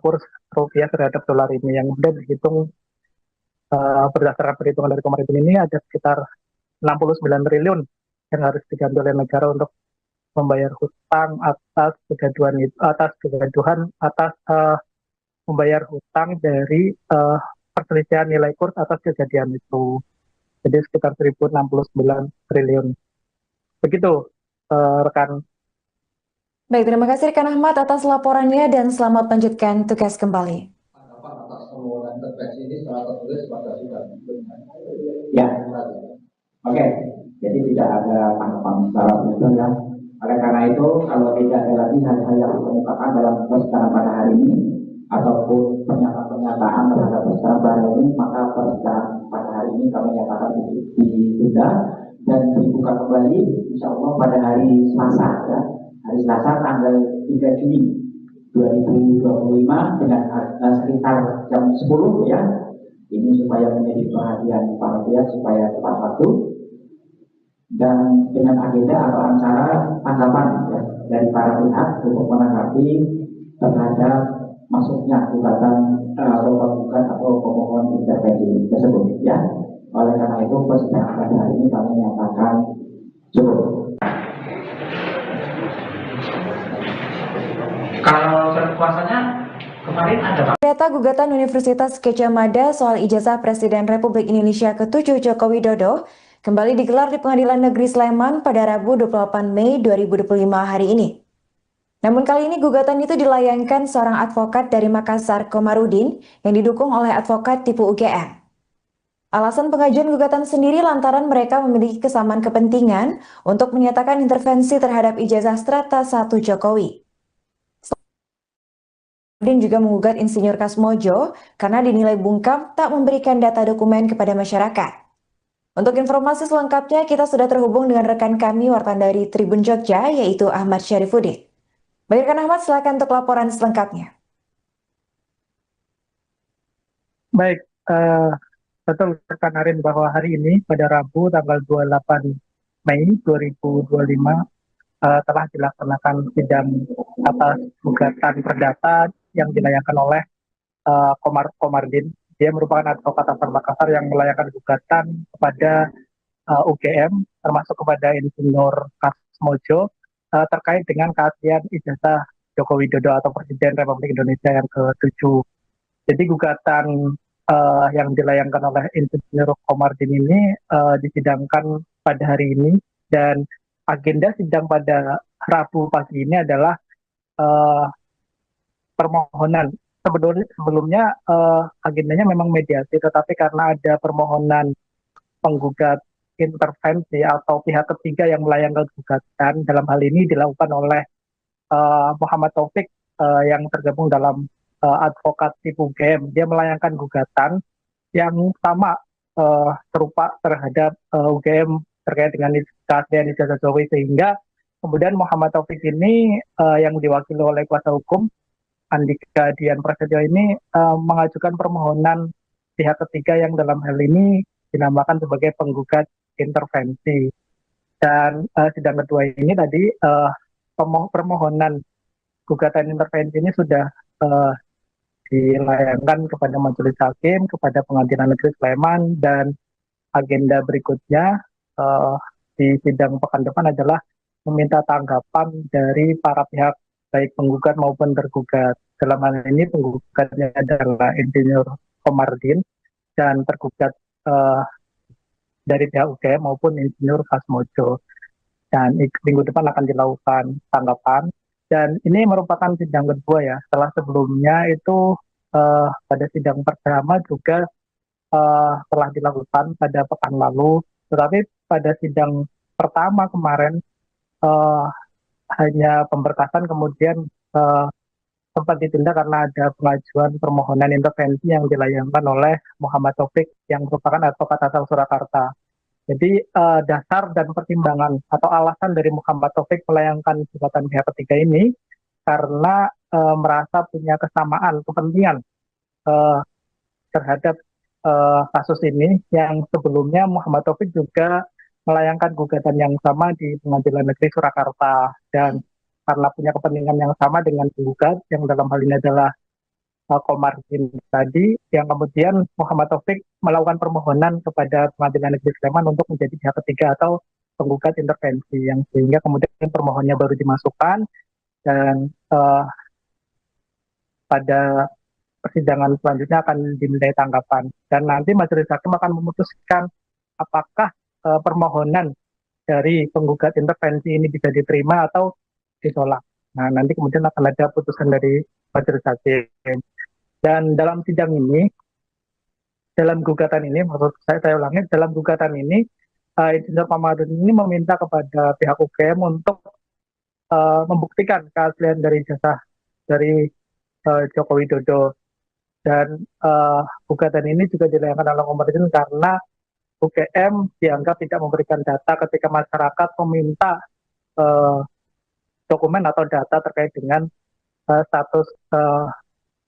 B: kurs rupiah terhadap dolar ini yang kemudian dihitung berdasarkan perhitungan dari kemarin ini ada sekitar 69 triliun yang harus diganti oleh negara untuk membayar hutang atas kegaduhan membayar hutang dari perselisihan nilai kurs atas kejadian itu. Jadi sekitar 1.069 triliun. Begitu rekan.
A: Baik, terima kasih rekan Ahmad atas laporannya dan selamat melanjutkan tugas kembali.
C: Atas permohonan intervensi ini secara tertulis pada sudah benar. Ya, oke. Jadi tidak ada tanggapan secara benar ya. Oleh karena itu, kalau tidak ada lagi hal-hal yang dikemukakan dalam persidangan pada hari ini ataupun pernyataan terhadap persidangan pada hari ini, maka persidangan pada hari ini kami nyatakan ditunda dan dibuka kembali insya Allah pada hari Selasa ya. Hari Selasa tanggal 3 Juni 2025 dengan sekitar jam 10 ya. Ini supaya menjadi perhatian para pihak supaya tepat waktu dan dengan agenda atau acara tanggapan ya, dari para pihak untuk menanggapi terhadap masuknya gugatan atau penggugat atau pemohon intervensi tersebut ya. Oleh karena itu persidangan pada hari ini kami nyatakan cukup. Kalau kuasanya kemarin ada
A: Data gugatan Universitas Gadjah Mada soal ijazah Presiden Republik Indonesia ke-7 Joko Widodo kembali digelar di Pengadilan Negeri Sleman pada Rabu 28 Mei 2025 hari ini. Namun kali ini gugatan itu dilayangkan seorang advokat dari Makassar, Komarudin, yang didukung oleh advokat tipu UGM. Alasan pengajuan gugatan sendiri lantaran mereka memiliki kesamaan kepentingan untuk menyatakan intervensi terhadap ijazah Strata 1 Jokowi. Komarudin juga menggugat Insinyur Kasmojo karena dinilai bungkam tak memberikan data dokumen kepada masyarakat. Untuk informasi selengkapnya, kita sudah terhubung dengan rekan kami wartawan dari Tribun Jogja, yaitu Ahmad Syarifuddin. Baik, rekan Ahmad, silakan untuk laporan selengkapnya.
B: Baik, betul rekan Arin bahwa hari ini pada Rabu tanggal 28 Mei 2025 telah dilaksanakan sidang atas gugatan perdata yang dilayangkan oleh Komarudin. Dia merupakan advokat asal Makassar yang melayangkan gugatan kepada UGM, termasuk kepada Insinyur Kasmojo, terkait dengan keaslian ijazah Joko Widodo atau Presiden Republik Indonesia yang ke-7. Jadi gugatan yang dilayangkan oleh Insinyur Komarudin ini disidangkan pada hari ini, dan agenda sidang pada Rabu pagi ini adalah permohonan. Sebelumnya agendanya memang mediasi, tetapi karena ada permohonan penggugat intervensi atau pihak ketiga yang melayangkan gugatan, dalam hal ini dilakukan oleh Muhammad Taufik yang tergabung dalam advokat tipu UGM. Dia melayangkan gugatan yang sama serupa terhadap UGM terkait dengan keaslian ijazah Jokowi, sehingga kemudian Muhammad Taufik ini yang diwakili oleh kuasa hukum Andika Dian Prasetyo ini mengajukan permohonan pihak ketiga yang dalam hal ini dinamakan sebagai penggugat intervensi. Dan sidang kedua ini tadi permohonan gugatan intervensi ini sudah dilayangkan kepada Majelis Hakim, kepada Pengadilan Negeri Sleman, dan agenda berikutnya di sidang pekan depan adalah meminta tanggapan dari para pihak baik penggugat maupun tergugat. Dalam hal ini penggugatnya adalah Insinyur Komarudin dan tergugat dari pihak UGM maupun Insinyur Kasmojo. Dan minggu depan akan dilakukan tanggapan. Dan ini merupakan sidang kedua ya. Setelah sebelumnya itu pada sidang pertama juga telah dilakukan pada pekan lalu. Tetapi pada sidang pertama kemarin hanya pemberkasan, kemudian sempat ditunda karena ada pengajuan permohonan intervensi yang dilayangkan oleh Muhammad Taufik yang merupakan advokat asal Surakarta. Jadi dasar dan pertimbangan atau alasan dari Muhammad Taufik melayangkan gugatan pihak ketiga ini karena merasa punya kesamaan kepentingan eh, terhadap kasus ini yang sebelumnya Muhammad Taufik juga melayangkan gugatan yang sama di Pengadilan Negeri Surakarta dan karena punya kepentingan yang sama dengan penggugat yang dalam hal ini adalah Komarudin tadi, yang kemudian Muhammad Taufik melakukan permohonan kepada Pengadilan Negeri Sleman untuk menjadi pihak ketiga atau penggugat intervensi, yang sehingga kemudian permohonannya baru dimasukkan dan pada persidangan selanjutnya akan dimintai tanggapan. Dan nanti majelis hakim akan memutuskan apakah permohonan dari penggugat intervensi ini bisa diterima atau ditolak. Nah, nanti kemudian akan ada putusan dari majelis hakim. Dan dalam sidang ini, dalam gugatan ini, maksud saya ulangi, dalam gugatan ini, Insinyur Komarudin ini meminta kepada pihak UGM untuk membuktikan keaslian dari jasa dari Joko Widodo. Dan gugatan ini juga dilayangkan oleh Komarudin karena UGM dianggap tidak memberikan data ketika masyarakat meminta dokumen atau data terkait dengan status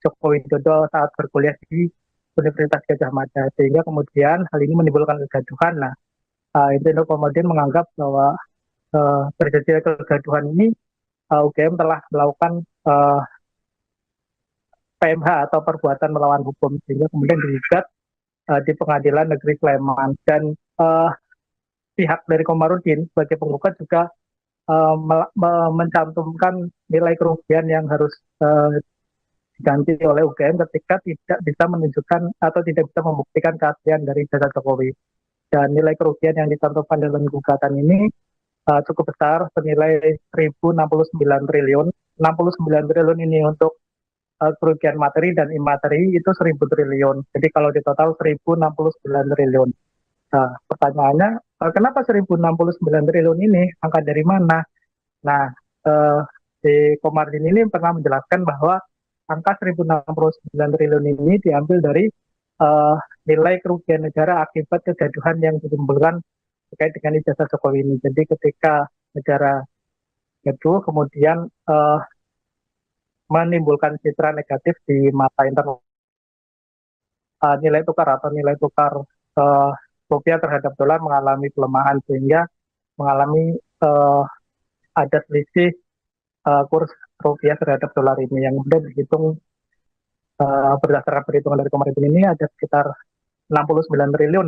B: Joko Widodo saat berkuliah di Universitas Gadjah Mada, sehingga kemudian hal ini menimbulkan kegaduhan. Nah, Insinyur Komarudin menganggap bahwa terjadi kegaduhan ini UGM telah melakukan PMH atau perbuatan melawan hukum, sehingga kemudian digugat di Pengadilan Negeri Sleman. Dan pihak dari Komarudin sebagai penggugat juga mencantumkan nilai kerugian yang harus diganti oleh UGM ketika tidak bisa menunjukkan atau tidak bisa membuktikan keaslian dari jasa Jokowi. Dan nilai kerugian yang dicantumkan dalam gugatan ini cukup besar, senilai 1.069 triliun. 69 triliun ini untuk kerugian materi dan imateri itu 1.000 triliun. Jadi kalau di total 1.069 triliun. Nah, pertanyaannya, kenapa 1.069 triliun ini? Angka dari mana? Nah, di Komarudin ini pernah menjelaskan bahwa angka 1.069 triliun ini diambil dari nilai kerugian negara akibat kegaduhan yang ditimbulkan terkait dengan ijazah Jokowi ini. Jadi ketika negara gaduh, kemudian menimbulkan citra negatif di mata internal. Nilai tukar atau nilai tukar rupiah terhadap dolar mengalami pelemahan, sehingga mengalami ada selisih kurs rupiah terhadap dolar ini yang kemudian dihitung berdasarkan perhitungan dari Komarudin ini ada sekitar 69 triliun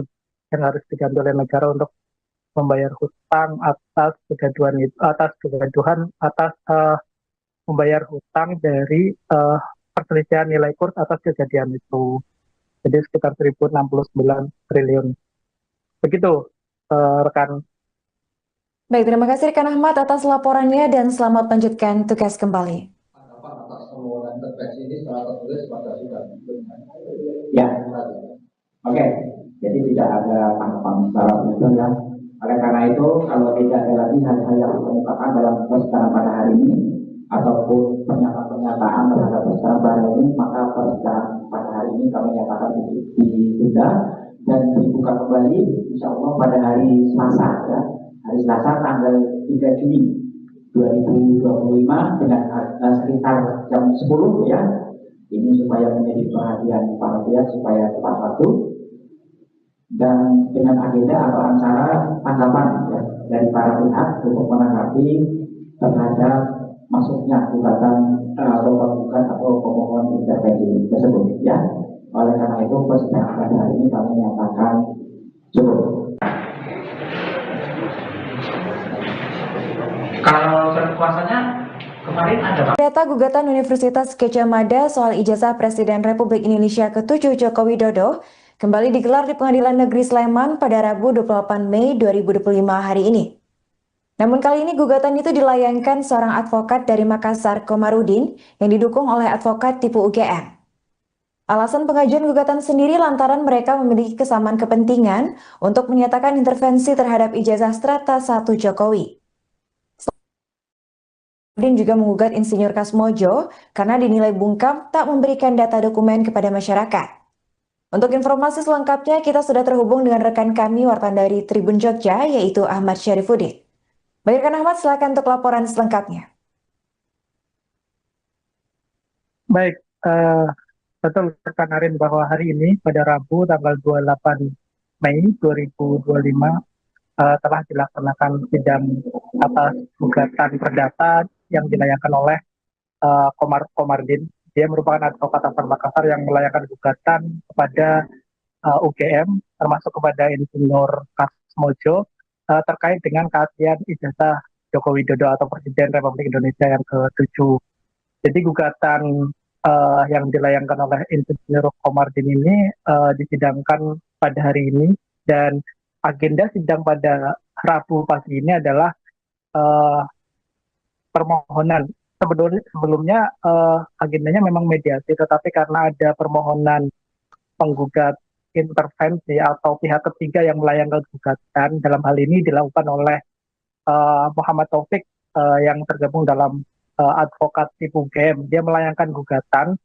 B: yang harus diganti oleh negara untuk membayar hutang atas kegaduhan membayar hutang dari perselisihan nilai kurs atas kejadian itu. Jadi sekitar 1.069 triliun. Begitu rekan.
A: Baik, terima kasih rekan Ahmad atas laporannya dan selamat melanjutkan tugas kembali.
C: Atas permohonan intervensi ini secara tertulis pada sidang. Ya, oke. Jadi tidak ada tanggapan secara betul ya. Oleh karena itu, kalau tidak ada lagi hal-hal yang dikemukakan dalam persidangan pada hari ini ataupun pernyataan-pernyataan terhadap persidangan pada hari ini, maka persidangan pada hari ini kami nyatakan ditunda dan dibuka kembali insya Allah pada hari Selasa ya. Hari Selasa tanggal 3 Juni 2025 dengan sekitar jam 10 ya. Ini supaya menjadi perhatian para pihak supaya tepat waktu dan dengan agenda atau acara tanggapan ya, dari para pihak untuk menanggapi terhadap masuknya gugatan atau pemohon intervensi tersebut ya. Oleh karena itu persidangan pada hari ini kami nyatakan cukup. Kalau kuasanya kemarin ada
A: Data gugatan Universitas Gadjah Mada soal ijazah Presiden Republik Indonesia ke-7 Joko Widodo kembali digelar di Pengadilan Negeri Sleman pada Rabu 28 Mei 2025 hari ini. Namun kali ini gugatan itu dilayangkan seorang advokat dari Makassar, Komarudin, yang didukung oleh advokat tipe UGM. Alasan pengajuan gugatan sendiri lantaran mereka memiliki kesamaan kepentingan untuk menyatakan intervensi terhadap ijazah Strata 1 Jokowi. Komarudin juga menggugat Insinyur Kasmojo karena dinilai bungkam tak memberikan data dokumen kepada masyarakat. Untuk informasi selengkapnya, kita sudah terhubung dengan rekan kami wartawan dari Tribun Jogja, yaitu Ahmad Syarifuddin. Baik, rekan Ahmad, silakan untuk laporan selengkapnya.
B: Baik, betul rekan Arin bahwa hari ini pada Rabu tanggal 28 Mei 2025 telah dilaksanakan sidang atas gugatan perdata yang dilayangkan oleh Komardin. Dia merupakan advokat asal Makassar yang melayangkan gugatan kepada UGM, termasuk kepada Insinyur Kasmojo, terkait dengan keaslian ijazah Joko Widodo atau Presiden Republik Indonesia yang ke-7. Jadi gugatan yang dilayangkan oleh Insinyur Komardin ini disidangkan pada hari ini, dan agenda sidang pada Rabu pagi ini adalah uh, permohonan. Sebelumnya agendanya memang mediasi, tetapi karena ada permohonan penggugat intervensi atau pihak ketiga yang melayangkan gugatan, dalam hal ini dilakukan oleh Muhammad Taufik yang tergabung dalam advokat tipu game. Dia melayangkan gugatan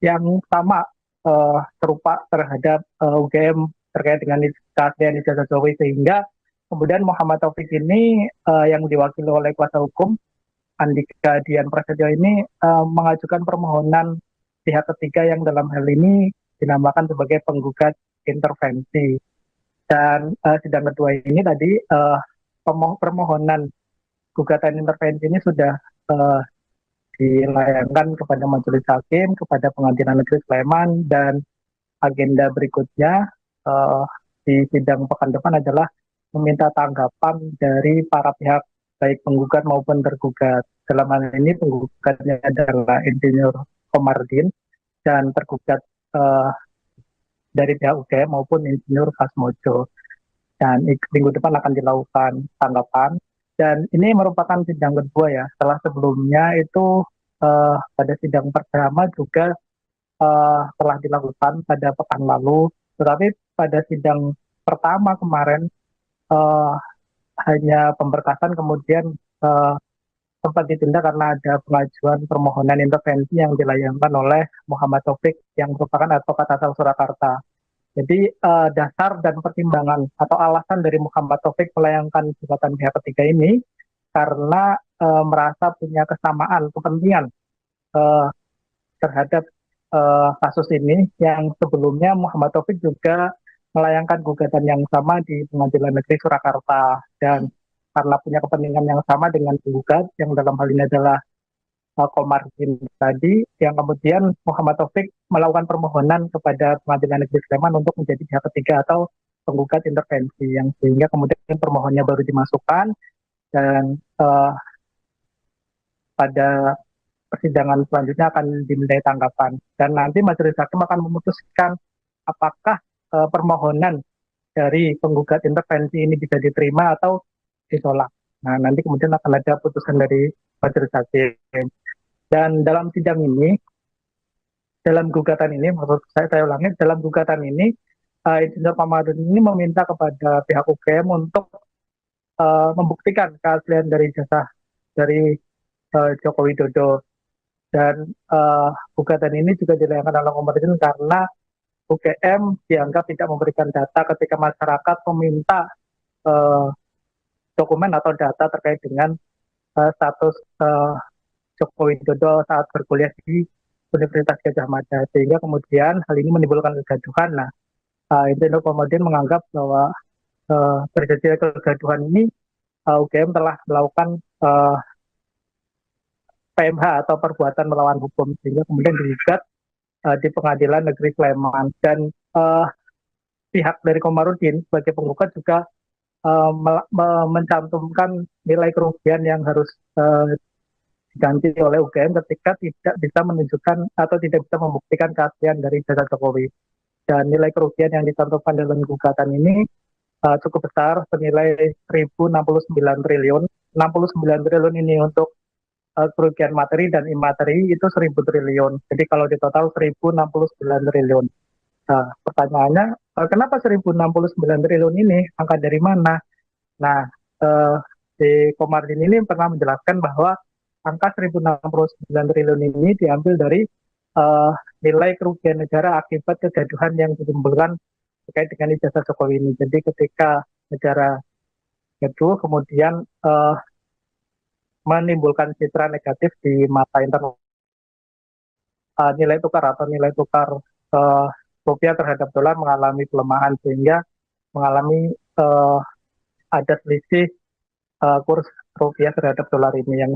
B: yang sama, serupa terhadap UGM terkait dengan keaslian ijazah Jokowi, sehingga kemudian Muhammad Taufik ini yang diwakili oleh kuasa hukum Andika Dian Prasetyo ini mengajukan permohonan pihak ketiga yang dalam hal ini dinamakan sebagai penggugat intervensi. Dan sidang kedua ini tadi permohonan gugatan intervensi ini sudah dilayangkan kepada Majelis Hakim, kepada Pengadilan Negeri Sleman, dan agenda berikutnya di sidang pekan depan adalah meminta tanggapan dari para pihak baik penggugat maupun tergugat. Dalam hal ini penggugatnya adalah Insinyur Komardin dan tergugat dari pihak UGM maupun Insinyur Kasmojo. Dan minggu depan akan dilakukan tanggapan. Dan ini merupakan sidang kedua ya. Setelah sebelumnya itu pada sidang pertama juga telah dilakukan pada pekan lalu. Tetapi pada sidang pertama kemarin hanya pemberkasan, kemudian sempat ditunda karena ada pengajuan permohonan intervensi yang dilayangkan oleh Muhammad Taufik yang merupakan advokat asal Surakarta. Jadi dasar dan pertimbangan atau alasan dari Muhammad Taufik melayangkan gugatan pihak ketiga ini karena merasa punya kesamaan kepentingan terhadap kasus ini, yang sebelumnya Muhammad Taufik juga melayangkan gugatan yang sama di Pengadilan Negeri Surakarta, dan karena punya kepentingan yang sama dengan penggugat yang dalam hal ini adalah Komardin tadi, yang kemudian Muhammad Taufik melakukan permohonan kepada Pengadilan Negeri Sleman untuk menjadi pihak ketiga atau penggugat intervensi, yang sehingga kemudian permohonannya baru dimasukkan, dan pada persidangan selanjutnya akan dimintai tanggapan, dan nanti Majelis Hakim akan memutuskan apakah permohonan dari penggugat intervensi ini bisa diterima atau ditolak. Nah, nanti kemudian akan ada putusan dari Majelis Hakim. Dan dalam sidang ini, dalam gugatan ini, maksud saya ulangi, dalam gugatan ini, Insinyur Komardin ini meminta kepada pihak UGM untuk membuktikan keaslian dari jasa dari Joko Widodo. Dan gugatan ini juga dilayangkan oleh Komardin karena UGM dianggap tidak memberikan data ketika masyarakat meminta dokumen atau data terkait dengan status Joko Widodo saat berkuliah di Universitas Gadjah Mada, sehingga kemudian hal ini menimbulkan kegaduhan. Nah, Insinyur Komardin menganggap bahwa terjadi kegaduhan ini UGM telah melakukan PMH atau perbuatan melawan hukum, sehingga kemudian digugat di Pengadilan Negeri Sleman. Dan pihak dari Komardin sebagai penggugat juga mencantumkan nilai kerugian yang harus diganti oleh UGM ketika tidak bisa menunjukkan atau tidak bisa membuktikan keaslian dari jasa Jokowi. Dan nilai kerugian yang dicantumkan dalam gugatan ini cukup besar, senilai 1.069 triliun. 69 triliun ini untuk kerugian materi, dan imateri itu 1.000 triliun. Jadi kalau di total 1.069 triliun. Nah, pertanyaannya, kenapa 1.069 triliun ini? Angka dari mana? Nah, di Komardin ini pernah menjelaskan bahwa angka 1.069 triliun ini diambil dari nilai kerugian negara akibat kegaduhan yang ditimbulkan terkait dengan ijazah Jokowi ini. Jadi ketika negara gaduh kemudian menimbulkan citra negatif di mata internasional, nilai tukar rupiah terhadap dolar mengalami pelemahan sehingga mengalami ada selisih kurs rupiah terhadap dolar ini yang